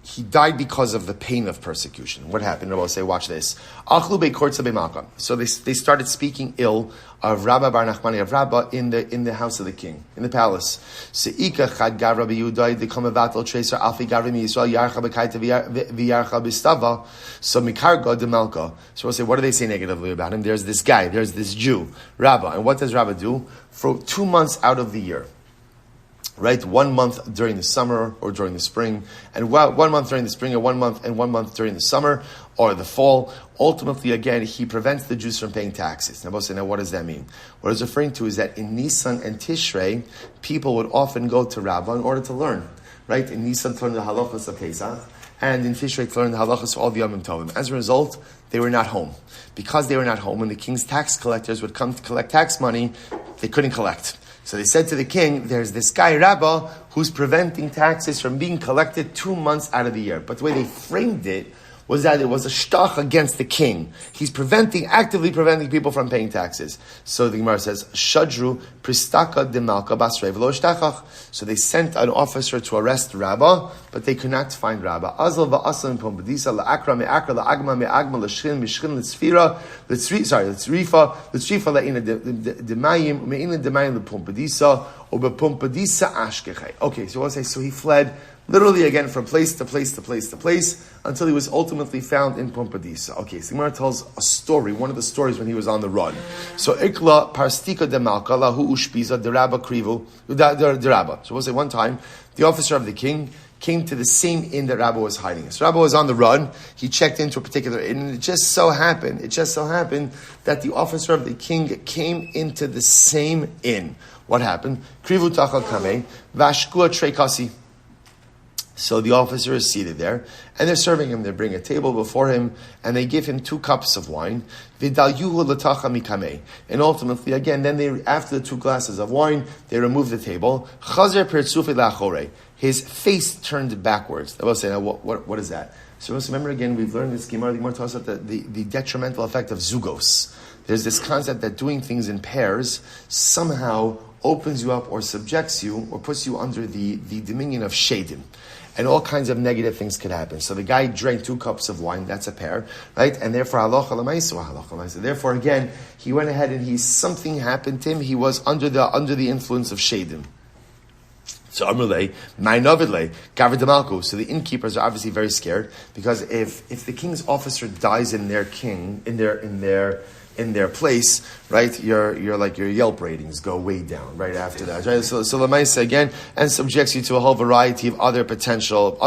he died because of the pain of persecution. What happened? I will say, watch this. So they started speaking ill of Rabbi Bar Nachmani, of Rabbi, in the house of the king, in the palace. So we'll say, what do they say negatively about him? There's this guy, there's this Jew, Rabbi. And what does Rabbi do? For 2 months out of the year, right? 1 month during the summer or during the spring, and 1 month during the spring, or 1 month during the summer or the fall. Ultimately, again, he prevents the Jews from paying taxes. Now, what does that mean? What it's referring to is that in Nisan and Tishrei, people would often go to Rabbah in order to learn, right? In Nisan to learn the halachas of Pesach, and in Tishrei to learn the halachas of all the Yomim Tovim. As a result, they were not home. Because they were not home, when the king's tax collectors would come to collect tax money, they couldn't collect. So they said to the king, there's this guy, Rabbi, who's preventing taxes from being collected 2 months out of the year. But the way they framed it was that it was a shtach against the king. He's actively preventing people from paying taxes. So the Gemara says, Shadru pristaka de malka basrei v'lo shtachach. So they sent an officer to arrest Rabbah, but they could not find Rabbah. Azal va'asal pombedisa la'akra me'akra la'agma me'agma l'shchin mishchin l'tzfira l'tzrifa la'ina demayim me'ina demayim l'pombedisa or bepombedisa ashkechei. Okay, so we'll say, so he fled literally again from place to place to place to place until he was ultimately found in Pompadisa. Okay, so the Gemara tells a story, one of the stories when he was on the run. So Ikla Parstika de Malka lahu ushpiza de Rabba Krivu de Rabba. So we'll say one time the officer of the king came to the same inn that Rabba was hiding. So Rabba was on the run. He checked into a particular inn, and it just so happened that the officer of the king came into the same inn. What happened? Krivu tachal kamei vashkua treikasi. So the officer is seated there, and they're serving him. They bring a table before him, and they give him 2 cups of wine. And ultimately, again, after the 2 glasses of wine, they remove the table. His face turned backwards. I will say, now, what is that? So remember again, we've learned this Gemara. The Gemara talks about the detrimental effect of zugos. There's this concept that doing things in pairs somehow opens you up or subjects you or puts you under the dominion of shadim. And all kinds of negative things could happen. So the guy drank 2 cups of wine, that's a pair, right? And therefore, halacha l'maisa. Therefore, again, he went ahead and something happened to him. He was under the influence of shadim. So Amrulay, Mainovidlay, Gavir Demalku. So the innkeepers are obviously very scared because if the king's officer dies in their place, right? Your Yelp ratings go way down right after that, right? So Lamaisa again, and subjects you to a whole variety of other potential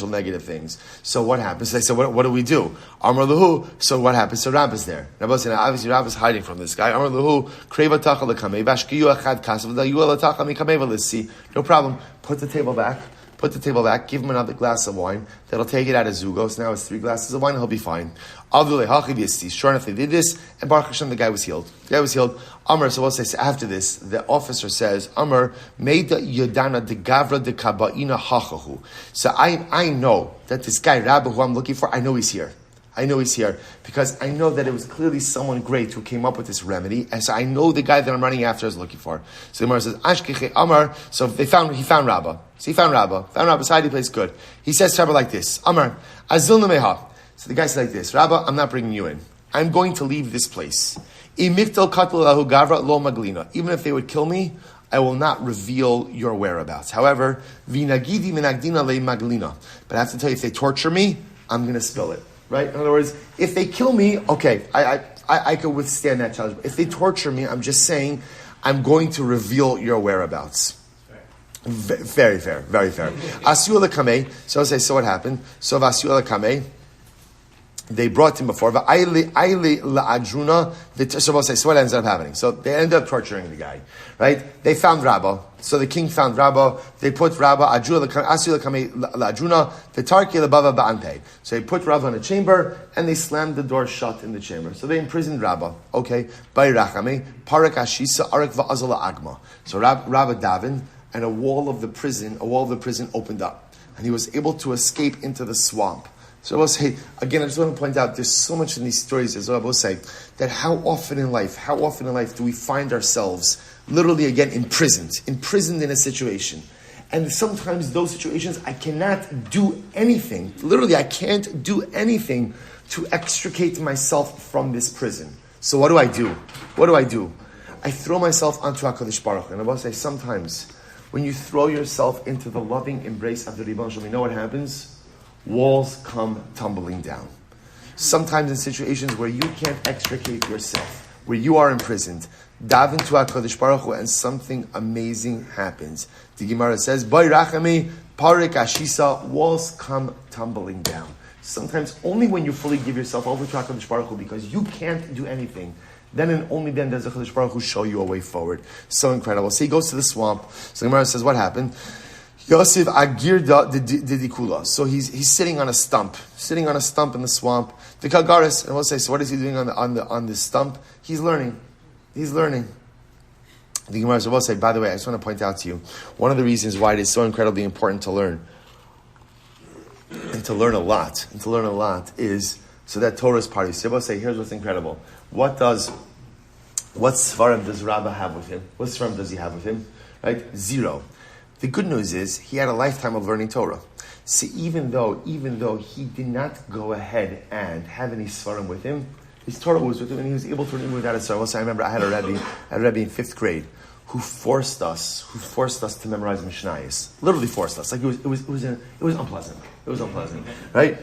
negative things. So what happens? They say, what do we do? Amar Lahu. So what happens? So Rabba's there. Rabba's saying, obviously Rabba's hiding from this guy. Amar Lahu, Kreva Tacha L'Kamei, Vashkiyu Achad Kasav, Dayuel Tacha Mikamei V'Lissi. No problem. Put the table back. put the table back, give him another glass of wine, that'll take it out of Zugos, now it's 3 glasses of wine, he'll be fine. Sure enough, they did this, and Baruch Hashem, the guy was healed. Amr, so we'll say, after this, the officer says, Amr, made the Yodana de Gavra de Kabaina Hachahu. So I know that this guy, Rabbi, who I'm looking for, I know he's here. Because I know that it was clearly someone great who came up with this remedy, and so I know the guy that I'm running after is looking for. So the Gemara says, Ashkeche Amar, so he found Rabba. So Rabba's hiding place, good. He says to Rabba like this, Amar, Azil Nemeha. So the guy says like this, Rabba, I'm not bringing you in. I'm going to leave this place. Even if they would kill me, I will not reveal your whereabouts. However, Vinagidi Minagdina Le Maglina. But I have to tell you, if they torture me, I'm going to spill it. Right? In other words, if they kill me, okay, I could withstand that challenge. But if they torture me, I'm just saying, I'm going to reveal your whereabouts. Very fair, very fair. Asiu Kameh. So I say, so what happened? So Asiu Kameh. They brought him before. So what ends up happening? So they end up torturing the guy, right? They found Rabba. So the king found Rabba. They put Rabba So they put Rabba in a chamber and they slammed the door shut in the chamber. So they imprisoned Rabba. Okay. So Rabba davened, and a wall of the prison opened up, and he was able to escape into the swamp. So I will say, again, I just want to point out, there's so much in these stories, as I will say, that how often in life do we find ourselves literally, again, imprisoned in a situation. And sometimes those situations, I cannot do anything. Literally, I can't do anything to extricate myself from this prison. So what do I do? I throw myself onto HaKadosh Baruch Hu. And I will say, sometimes, when you throw yourself into the loving embrace of the Ribbon Shalom, you know what happens? Walls come tumbling down. Sometimes in situations where you can't extricate yourself, where you are imprisoned, daven to HaKadosh Baruch Hu, and something amazing happens. The Gemara says, "By rachami parik ashisa," walls come tumbling down. Sometimes only when you fully give yourself over to HaKadosh Baruch Hu, because you can't do anything, then and only then does HaKadosh Baruch Hu show you a way forward. So incredible. So he goes to the swamp. So the Gemara says, what happened? Yosef Agirda Didikula. So he's sitting on a stump in the swamp. The Kagaris, and we'll say, so what is he doing on this stump? He's learning. The Gemara will say, by the way, I just want to point out to you, one of the reasons why it is so incredibly important to learn, and to learn a lot, is so that Torah is part of you. So we'll say, here's what's incredible. What svarim does Rabbah have with him? What svarim does he have with him? Right? 0. The good news is he had a lifetime of learning Torah. So even though he did not go ahead and have any svarim with him, his Torah was with him, and he was able to learn without a svarim. So I remember I had a Rebbe in 5th grade who forced us to memorize Mishnayos. Literally forced us. Like it was unpleasant. It was unpleasant, right?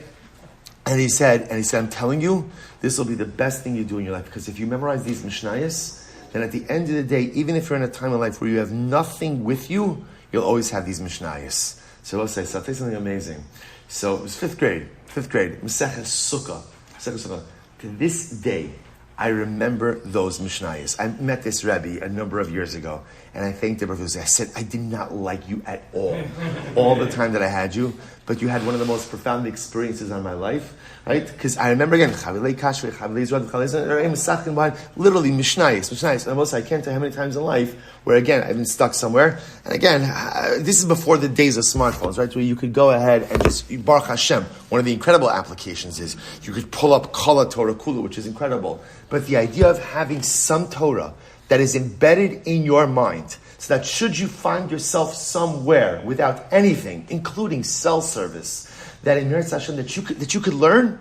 And he said, I'm telling you, this will be the best thing you do in your life, because if you memorize these Mishnayos, then at the end of the day, even if you're in a time in life where you have nothing with you, you'll always have these Mishnayos. So I'll tell you something amazing. So it was 5th grade, Mashiach Sukkah. To this day, I remember those Mishnayos. I met this Rebbe a number of years ago, and I thanked him. I said, I did not like you at all the time that I had you, but you had one of the most profound experiences on my life, right? Because I remember again, literally Mishnayos. And I can't tell how many times in life where again, I've been stuck somewhere. And again, this is before the days of smartphones, right? Where you could go ahead and just, Baruch Hashem, one of the incredible applications is you could pull up Kala Torah Kula, which is incredible. But the idea of having some Torah that is embedded in your mind, so that should you find yourself somewhere without anything, including cell service, that in Yahrzeit Hashem that you could learn,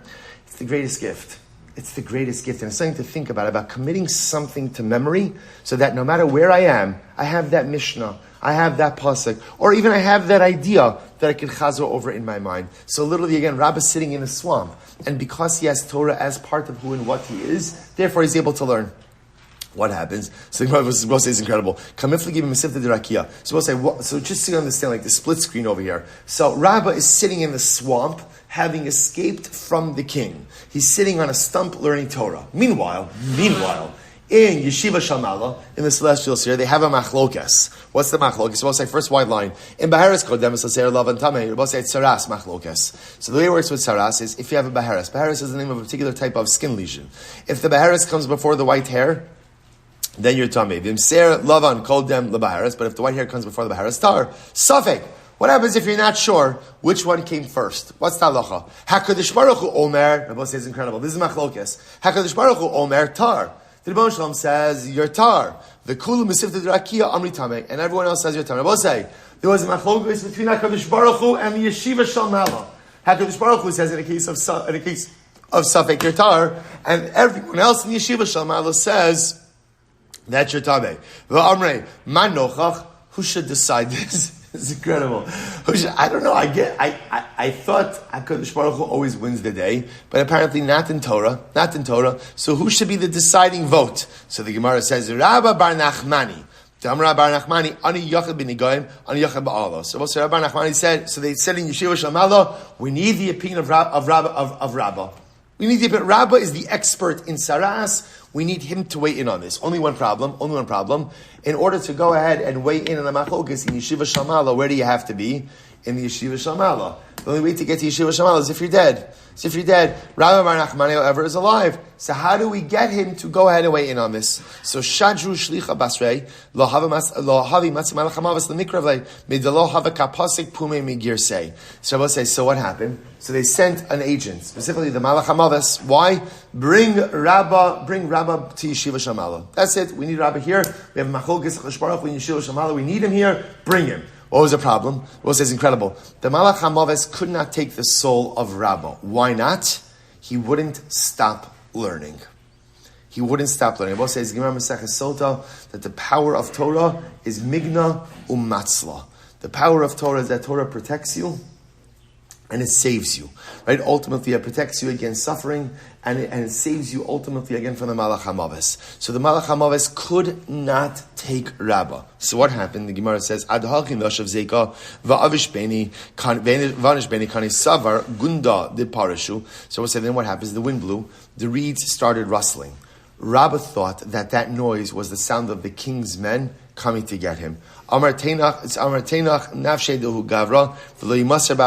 it's the greatest gift. It's the greatest gift, and it's something to think about committing something to memory, so that no matter where I am, I have that Mishnah, I have that pasuk, or even I have that idea that I can chazer over in my mind. So literally, again, Rabbi's sitting in a swamp, and because he has Torah as part of who and what he is, therefore he's able to learn. What happens? So the Gemara will say it's incredible. So we'll say, so just so you understand, like the split screen over here. So Rabbah is sitting in the swamp, having escaped from the king. He's sitting on a stump learning Torah. Meanwhile, In Yeshiva Shalmala, in the celestial sphere, they have a machlokas. What's the machlokas? We'll say first white line. In Baharas Kodem, it's Seir Lav and Tameh. We'll say it's Saras machlokas. So the way it works with Saras is if you have a Baharas. Baharas is the name of a particular type of skin lesion. If the Baharas comes before the white hair, then you're Tameh. Vim Seir Lavan Kodem LeBaharas. But if the white hair comes before the Baharas, Tar. Safek. What happens if you're not sure which one came first? What's the halacha? Hakadosh Baruch Hu Omer. Rabbi says incredible. This is machlokas. Hakadosh Baruch Hu Omer Tar. The Rebbe Shalom says, you're tar. The Kulu Mesivta Rakia Amri Tameh. And everyone else says, you're tar. Rebbe say, there was a machlokas between HaKadosh Baruch Hu and the Yeshiva Shalmala. HaKadosh Baruch Hu says in a case of Safek, you're tar. And everyone else in the Yeshiva Shalmala says, that you're Tameh. V'amrei, man nochach, who should decide this? It's incredible. I don't know. I thought HaKadosh Baruch Hu always wins the day, but apparently not in Torah. Not in Torah. So who should be the deciding vote? So the Gemara says, Rabba Bar Nachmani. Rabbi Bar Nachmani, Ani Yachad B'Nigoyim, Ani Yachad Ba'alo. So what Rabbi Bar Nachmani said? So they said in Yeshiva Shalmala, we need the opinion of Rabba. We need the opinion. Rabba is the expert in Saras. We need him to weigh in on this. Only one problem. In order to go ahead and weigh in on the machlokas in Yeshiva Shalmala, where do you have to be? In the Yeshiva Shalmala. The only way to get to Yeshiva Shalmala is if you're dead. Rabbi Bar Nachmani, however, is alive. So how do we get him to go ahead and weigh in on this? So Shadru Shlicha Basrei Lo Havi Matzim Alachamavas L'Mikravle Midalo Hava Kapasik Pume Migirsei. So Rabbi says, so what happened? So they sent an agent, specifically the Malachamavas. Why? Bring Rabba to Yeshiva Shalmala. That's it. We need Rabba here. We have Machlokas HaKadosh Baruch Hu in Yeshiva Shalmala. We need him here. Bring him. What was the problem? What says incredible? The Malach HaMaves could not take the soul of Rabba. Why not? He wouldn't stop learning. What says Gemara Masechah Sota that the power of Torah is migna umatzla. The power of Torah is that Torah protects you and it saves you. Right? Ultimately, it protects you against suffering and it saves you ultimately again from the Malach HaMaves. So the Malach HaMaves could not take Rabbah. So what happened? The Gemara says, Ad halkin lashav zeka va'avish beni vanish beni kani savar gunda de parashu. So we'll say then what happens? The wind blew. The reeds started rustling. Rabbah thought that noise was the sound of the king's men coming to get him. Amar Teinach nafshe dehu gavra v'lo yimasar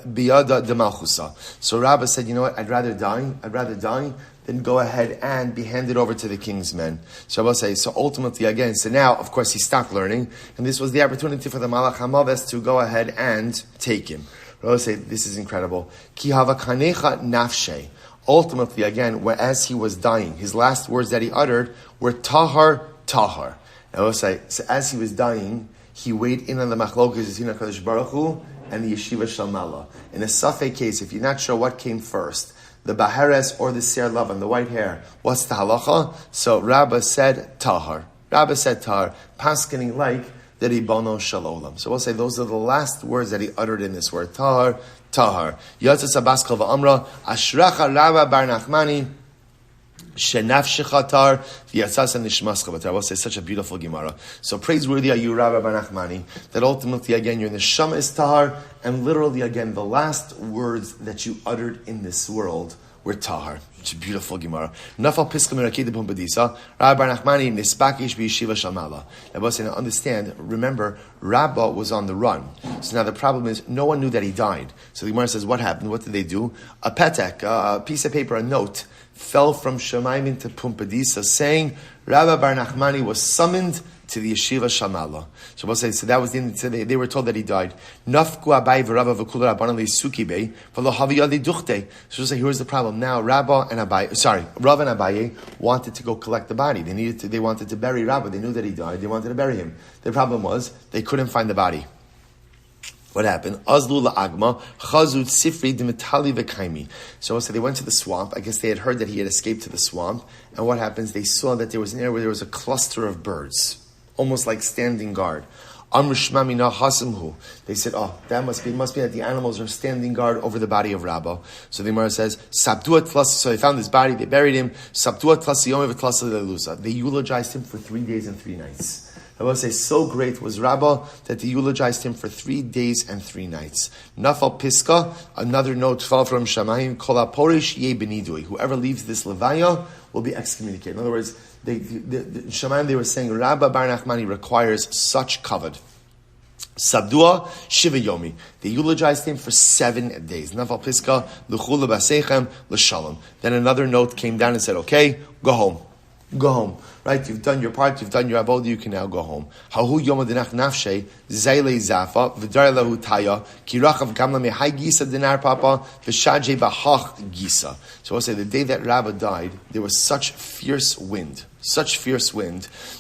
biyada demalchusa. So Rabbah said, you know what? I'd rather die than go ahead and be handed over to the king's men. So Rabbah says, so ultimately again, so now of course he stopped learning, and this was the opportunity for the Malach HaMaves to go ahead and take him. Rabbah said, this is incredible. Ki hava kanecha nafshe. Ultimately, again, as he was dying, his last words that he uttered were tahar, tahar. And I will say, so as he was dying, he weighed in on the machlokas between HaKadosh Baruch Hu and the Yeshiva Shalmala. In a Safek case, if you're not sure what came first, the Bahares or the Seir Lavan, the white hair, what's the halacha? So Rabbah said tahar. Paskening like the Ribono Shalom. So we'll say those are the last words that he uttered in this word, tahar. Yotzes Abaskal va'amra Ashracha Rabba Bar Nachmani Shenafshecha tar v'yatzas nishmascha. But I will say such a beautiful Gemara. So praiseworthy are you, Rabbi Bar Nachmani, that ultimately again your neshama is tahar, and literally again the last words that you uttered in this world were tahar. It's a beautiful Gemara. Nafal piska mirakid pumbedisa. Rabbi Bar Nachmani nisbakish b'yeshiva shalmala. I was saying, understand. Remember, Rabbah was on the run. So now the problem is, no one knew that he died. So the Gemara says, what happened? What did they do? A petek, a piece of paper, a note, fell from Shemaim into Pumbedisa, saying Rabbi Bar Nachmani was summoned to the Yeshiva Shalmala. So we'll say, so that was the end. So they were told that he died. Nafku abai v'Rabba v'kula rabbanan le'suki bei v'lo haviyad le'duchte. So we'll say, here's the problem. Now Rav and Abaye wanted to go collect the body. They wanted to bury Rabbah. They knew that he died. They wanted to bury him. The problem was they couldn't find the body. What happened? Azlu la'agma chazut sifri d'metali v'kaimi. So they went to the swamp. I guess they had heard that he had escaped to the swamp. And what happens? They saw that there was an area where there was a cluster of birds, almost like standing guard. Amr shmamina hasimhu. They said, oh, that must be that the animals are standing guard over the body of Rabbah. So the Gemara says, Sabduat tlasi. So they found his body, they buried him. Sabduat tlasi yomi v'tlasi lelusa. They eulogized him for 3 days and 3 nights. I will say, so great was Rabbah that they eulogized him for 3 days and 3 nights. Nafal Piska, another note fell from Shamayim, Kol HaPorish Ye Benidui. Whoever leaves this Levaya will be excommunicated. In other words, Shamayim, they were saying, Rabbi Bar Nachmani requires such kavod. Sabdua Shiva Yomi. They eulogized him for 7 days. Nafal Piska, L'chula Basechem, L'shalom. Then another note came down and said, okay, go home. Go home. Right? You've done your part, you've done your avodah, you can now go home. Hahu Yom Adinach Nafshe, Zayle Zafa, V'dar Lahu Taya, Kirachav Gamla Mehai Gisa Dinar Papa, V'shaje Bahach Gisa. So I'll say the day that Rabbi died, there was such fierce wind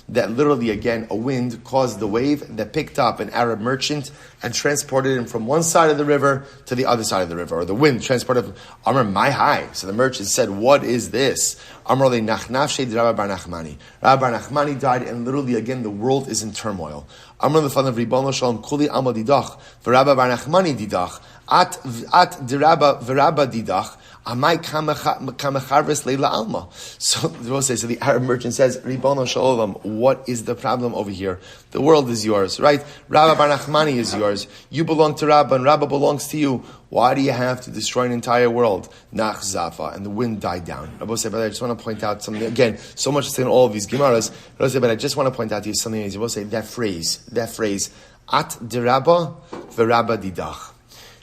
that literally, again, a wind caused the wave that picked up an Arab merchant and transported him from one side of the river to the other side of the river, or the wind transported him. Amr my high. So the merchant said, what is this? Amr le nachnafshe Rabbi Bar Nachmani. Rabbi Bar Nachmani died, and literally, again, the world is in turmoil. Amr le fan of Ribono Shalom Kuli Alma Didach, Rabbi Bar Nachmani Didach, at Dirabba Verabba Didach. Amai kamecharves leila alma. So the Arab merchant says, Ribono Shalom, what is the problem over here? The world is yours, right? Rabbi Bar Nachmani is yours. You belong to Rabbi, and Rabbi belongs to you. Why do you have to destroy an entire world? Nach Zafa, and the wind died down. Rabbi said, but I just want to point out something. Again, so much is in all of these Gemaras. Rabbi said, but I just want to point out to you something. Rabbi said, that phrase, at dirabba verabba didach.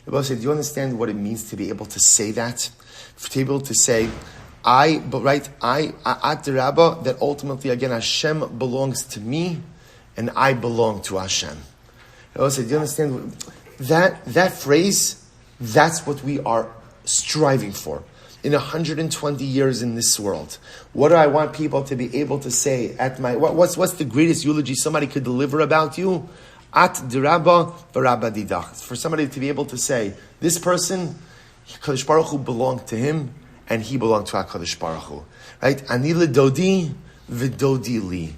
Rabbi said, do you understand what it means to be able to say that? To be able to say, I at the Rabbah, that ultimately, again, Hashem belongs to me, and I belong to Hashem. I said, do you understand that phrase? That's what we are striving for. In 120 years in this world, what do I want people to be able to say at my? What's the greatest eulogy somebody could deliver about you? At the Rabbah, v'Rabbah didach. For somebody to be able to say, this person, Kadosh Baruch Hu belonged to him, and he belonged to HaKadosh Baruch Hu. Right? Ani ledodi v'dodi li.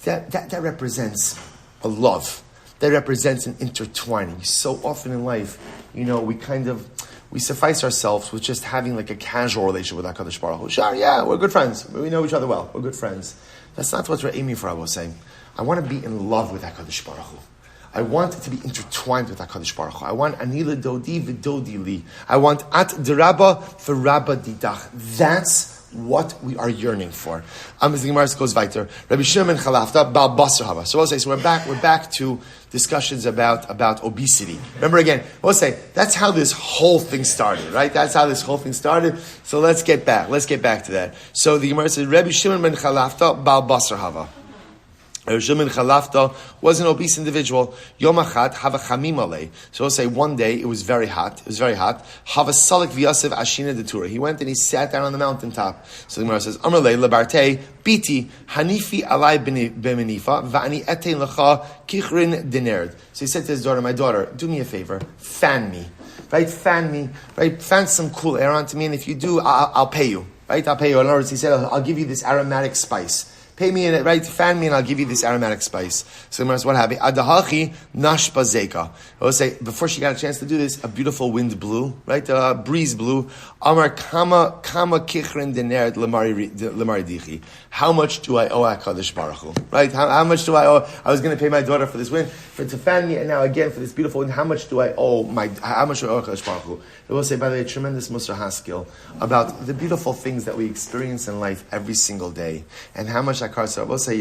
That represents a love. That represents an intertwining. So often in life, we suffice ourselves with just having like a casual relationship with HaKadosh Baruch Hu. Sure, yeah, we're good friends. We know each other well. We're good friends. That's not what we're aiming for, I will say. I want to be in love with HaKadosh Baruch Hu. I want it to be intertwined with HaKadosh Baruch Hu. I want anila dodi v'dodi li. I want at derabba v'rabba didach. That's what we are yearning for. As the Gemara goes weiter. Rabbi Shimon Chalafta bal basar hava. So we're back to discussions about obesity. Remember again, we'll say that's how this whole thing started, right? That's how this whole thing started. So let's get back to that. So the Gemara says Rabbi Shimon ben Chalafta bal basar hava. Shimon Chalafta was an obese individual. Yom Achat have a chamim alei. So we'll say one day it was very hot. Have a salik v'yasev ashina de TORAH. He went and he sat down on the mountaintop. So the Gemara says, Amar lei lebarte biti hanifi alai b'menifa va'ani etein lecha kichrin dinerd. So he said to his daughter, my daughter, do me a favor, fan me. Right, fan me. Right, fan some cool air onto me, and if you do, I'll pay you. Right, I'll pay you. In other words, he said, I'll give you this aromatic spice. Pay me in it, right? Fan me and I'll give you this aromatic spice. So what happened? Adahachi nashpa zeka. I will say, before she got a chance to do this, a beautiful wind blew, right? A breeze blew. Amar kama kichrin dinerd lemari dichi. How much do I owe HaKadosh Baruch Hu? Right? How much do I owe? I was going to pay my daughter for this wind, to fan me, and now again for this beautiful wind. How much do I owe HaKadosh Baruch Hu? I will say, by the way, a tremendous Musar Haskell about the beautiful things that we experience in life every single day, and how much Hakaras Hatov. I will say,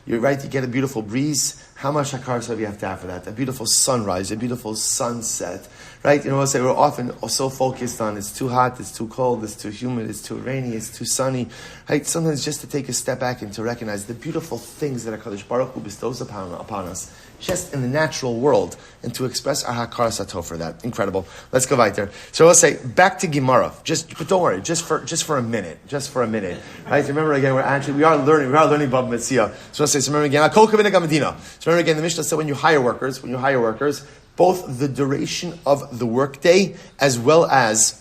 you're right, you get a beautiful breeze. How much Hakaras Hatov you have to have for that? A beautiful sunrise, a beautiful sunset, right? We'll say we're often so focused on it's too hot, it's too cold, it's too humid, it's too rainy, it's too sunny, right? Sometimes just to take a step back and to recognize the beautiful things that HaKadosh Baruch Hu bestows upon us, just in the natural world, and to express our Hakaras Hatov for that. Incredible. Let's go right there. So we'll say, back to Gemara. But don't worry, just for a minute. Right? Remember again, we are learning Bava Metzia. So we'll say, remember again, so remember again, the Mishnah said when you hire workers, both the duration of the workday as well as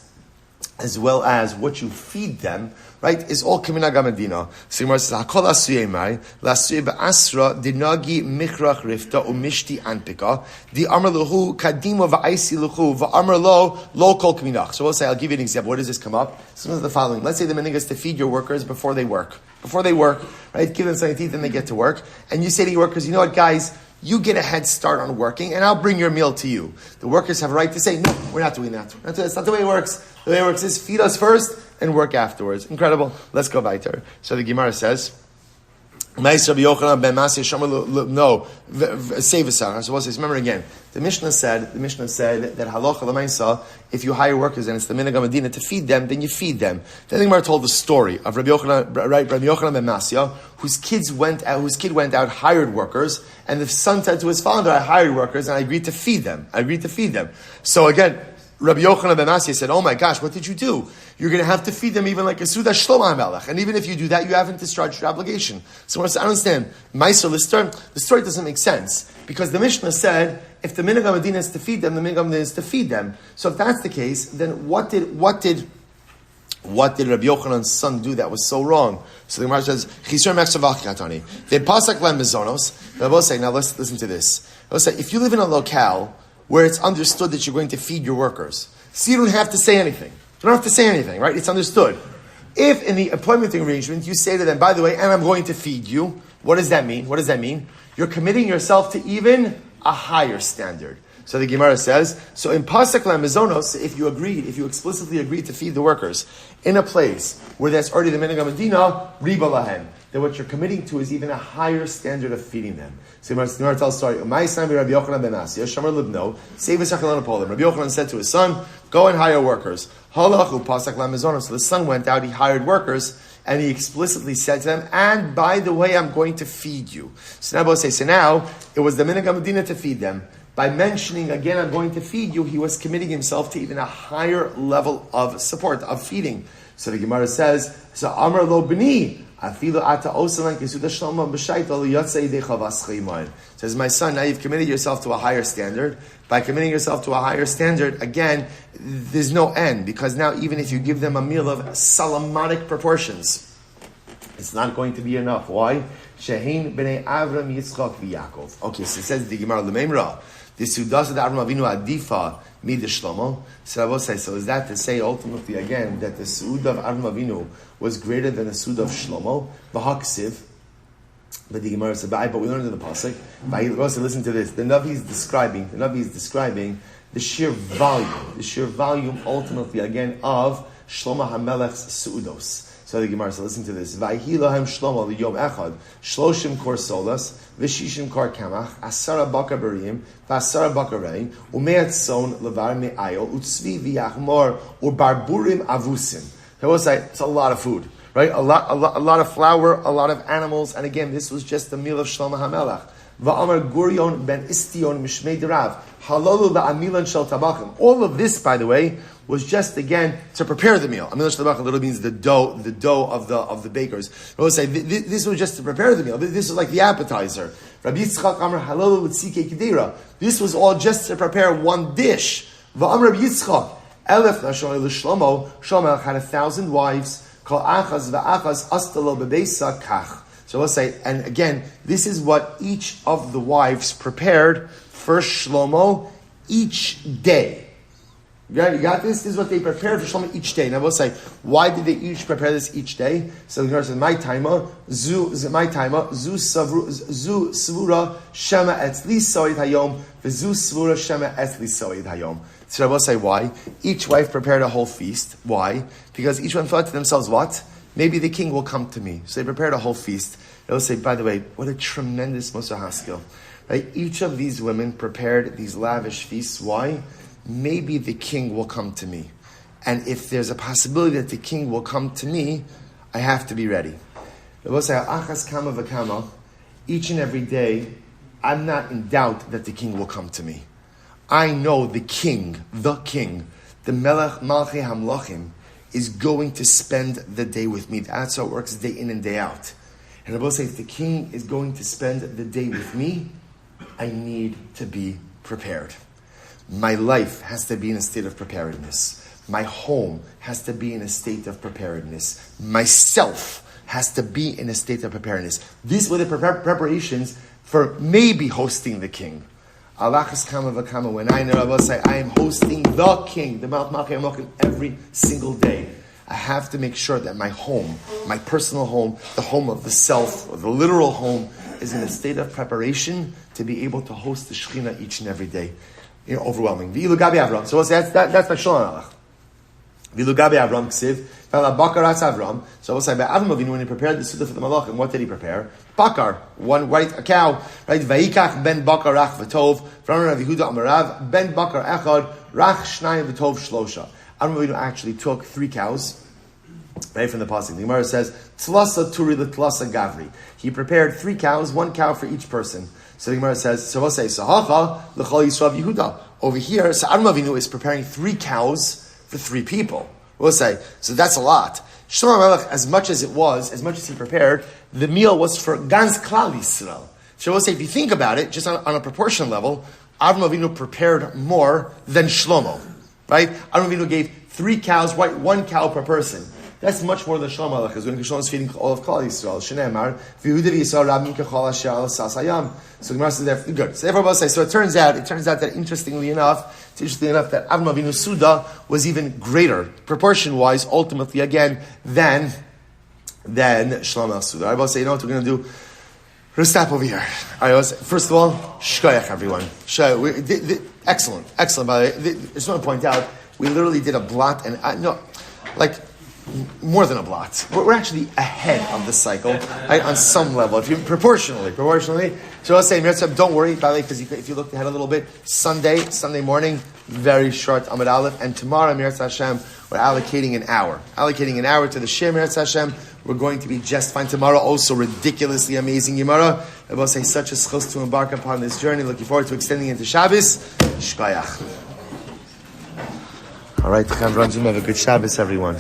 what you feed them, right, is all Kamina Gamadina. So Gemara says, Hakol asuyemai, lasuye ba'asra, dinagi michrach rifta, umishti anpika, di amar luhu, kadima va'aisi luhu, va'amar lo kol kaminach. So we'll say, I'll give you an example. Where does this come up? Some of the following. Let's say the minhag is to feed your workers before they work, right? Give them something to eat, then they get to work. And you say to your workers, you know what, guys, you get a head start on working, and I'll bring your meal to you. The workers have a right to say, no, we're not doing that. That's not the way it works. The way it works is feed us first and work afterwards. Incredible. Let's go weiter. So the Gemara says, Ma'aser Rabbi Yochanan ben Masya Shomer no Sevasar. So remember again. The Mishnah said that halacha l'maisa, if you hire workers and it's the minhag Medina to feed them, then you feed them. Then the Gemara told the story of Rabbi Yochanan ben Masya, whose kid went out, hired workers, and the son said to his father, I hired workers and I agreed to feed them. So again, Rabbi Yochanan ben Masya said, oh my gosh, what did you do? You're going to have to feed them even like a Suda Shlomo HaMelech. And even if you do that, you haven't discharged your obligation. So I don't understand. Meiser, the story doesn't make sense. Because the Mishnah said, if the minhag Medina is to feed them, the minhag Medina is to feed them. So if that's the case, then what did Rabbi Yochanan's son do that was so wrong? So the Gemara says, Chisur Mechsavach Katani. They pasak lem mezonos. They both say, now let's listen to this. They'll say, if you live in a locale where it's understood that you're going to feed your workers, so you don't have to say anything. You don't have to say anything, right? It's understood. If in the employment arrangement you say to them, by the way, and I'm going to feed you, what does that mean? You're committing yourself to even a higher standard. So the Gemara says, so in Pasuk Lamizonos, if you explicitly agreed to feed the workers in a place where that's already the minhag Medina, riba lahem, that what you're committing to is even a higher standard of feeding them. So the Gemara tells the story, Rabbi Yochanan ben Masya, Shomer Libno, Rabbi Yochanan said to his son, go and hire workers. Halachu Pasuk Lamizonos. So the son went out, he hired workers, and he explicitly said to them, and by the way, I'm going to feed you. So now both say, so now it was the minhag Medina to feed them. By mentioning, again, I'm going to feed you, he was committing himself to even a higher level of support, of feeding. So the Gemara says, so Amar lo b'ni, afilu ata osalan kesuda shloma b'shayta li yotzei decha v'ascheimayin. Says, my son, now you've committed yourself to a higher standard. By committing yourself to a higher standard, again, there's no end, because now even if you give them a meal of Solomonic proportions, it's not going to be enough. Why? Shehin b'nei Avram Yitzchak v'Yakov. Okay, so it says the Gemara l'meimra, the Sudas of Avram Avinu adifa mid Shlomo. So is that to say ultimately again that the Suud of Avram Avinu was greater than the Suud of Shlomo? V'haksiv. But the Gemara said, but we learned in the pasuk. Also, listen to this. The Navi is describing the sheer volume ultimately again of Shlomo HaMelech's Suudos. So the Gemara said, listen to this. Vayhi lahem Shlomo liyom echad shloshim kor solas v'shishim kor kamach asara bakar berim v'asara bakar rein umeat son levar me'ayol utzvi v'yachmor u'barburim avusim. It was like, it's a lot of food, right? A lot of flour, a lot of animals, and again, this was just the meal of Shlomo HaMelech. Va'amar Gurion ben Istion mishmei derav halalu la'amilan shel tabachim. All of this, by the way, was just again to prepare the meal. Amilan shel tabachim literally means the dough of the bakers. I will say this was just to prepare the meal. This was like the appetizer. Rabbi Yitzchak Amar halalu l'tzikei kedera. This was all just to prepare one dish. Va'amar Rabbi Yitzchak elef nashon l'shlomo. Shlomo had 1,000 wives. Kol achaz va'achaz astalo bebeisa kach. So let's say, and again, this is what each of the wives prepared for Shlomo each day. You got this? This is what they prepared for Shlomo each day. Now we'll say, why did they each prepare this each day? So the Gemara says, my taima, zu svura shema etzli soid hayom, v'zu svura shema etzli soid hayom. So I will say, why? Each wife prepared a whole feast. Why? Because each one thought to themselves, what? Maybe the king will come to me. So they prepared a whole feast. They'll say, by the way, what a tremendous Moshe Haskell. Right? Each of these women prepared these lavish feasts. Why? Maybe the king will come to me. And if there's a possibility that the king will come to me, I have to be ready. They'll say, achas kama v'kama, each and every day, I'm not in doubt that the king will come to me. I know the king, the Melech Malchei Hamlachim, is going to spend the day with me. That's how it works day in and day out. And I will say, if the king is going to spend the day with me, I need to be prepared. My life has to be in a state of preparedness. My home has to be in a state of preparedness. Myself has to be in a state of preparedness. These were the preparations for maybe hosting the king. Alachas kama v'kama, when I know, I will say, I am hosting the king, the Melech Malchei Hamlachim, every single day. I have to make sure that my home, my personal home, the home of the self, or the literal home, is in a state of preparation to be able to host the Shekhinah each and every day. Overwhelming. So that's my Shalom Alech. Vilugabe Avram Ksiv, Bakaratz Avram. So we'll say by Avram Avinu, when he prepared the Suda for the Malachim, what did he prepare? Bakar, a cow, right? Vaikach ben Bakar Rach V'tov, from Rav Yehuda Amarav, ben Bakar Echad, Rach Shnayim V'tov Shlosha. Avram Avinu actually took 3 cows, right from the pasuk. The Gemara says, Tlasa Turi L'Tlasa Gavri. He prepared 3 cows, 1 cow for each person. So the Gemara says, so we'll say, Sahacha L'Chol Yisrael Yehuda. Over here, so Avram Avinu is preparing 3 cows for 3 people. We'll say, so that's a lot. Shlomo Melech, as much as he prepared, the meal was for Gans Klal Yisrael. So we'll say, if you think about it, just on a proportion level, Avram Avinu prepared more than Shlomo, right? Avram Avinu gave 3 cows, right? 1 cow per person. That's much more than Shlomo Melech, because when Shlomo is feeding all of Klal Yisrael, Shneimar, V'Yehuda V'Yisrael Rabim Kechol Asher Al Sasayam. So the Gemara says, they're good. So therefore, we'll say, so it turns out that interestingly enough, that Avram Avinu's Suda was even greater, proportion-wise, ultimately, again, than Shlomo's Suda. I will say, you know what we're going to do? We're going to stop over here. All right, first of all, shkoyach, everyone. Excellent. By the way, I just want to point out, we literally did a blot, and more than a blot. We're actually ahead of the cycle, right, on some level. If you proportionally. So I'll say, don't worry, by the way, because if you look ahead a little bit, Sunday morning, very short Amud Aleph, and tomorrow, Meretz Hashem, we're allocating an hour to the Shir Meretz Hashem. We're going to be just fine tomorrow. Also, ridiculously amazing Gemara. I will say, such a schus to embark upon this journey. Looking forward to extending into Shabbos. Shkoyach. All right, have a good Shabbos, everyone.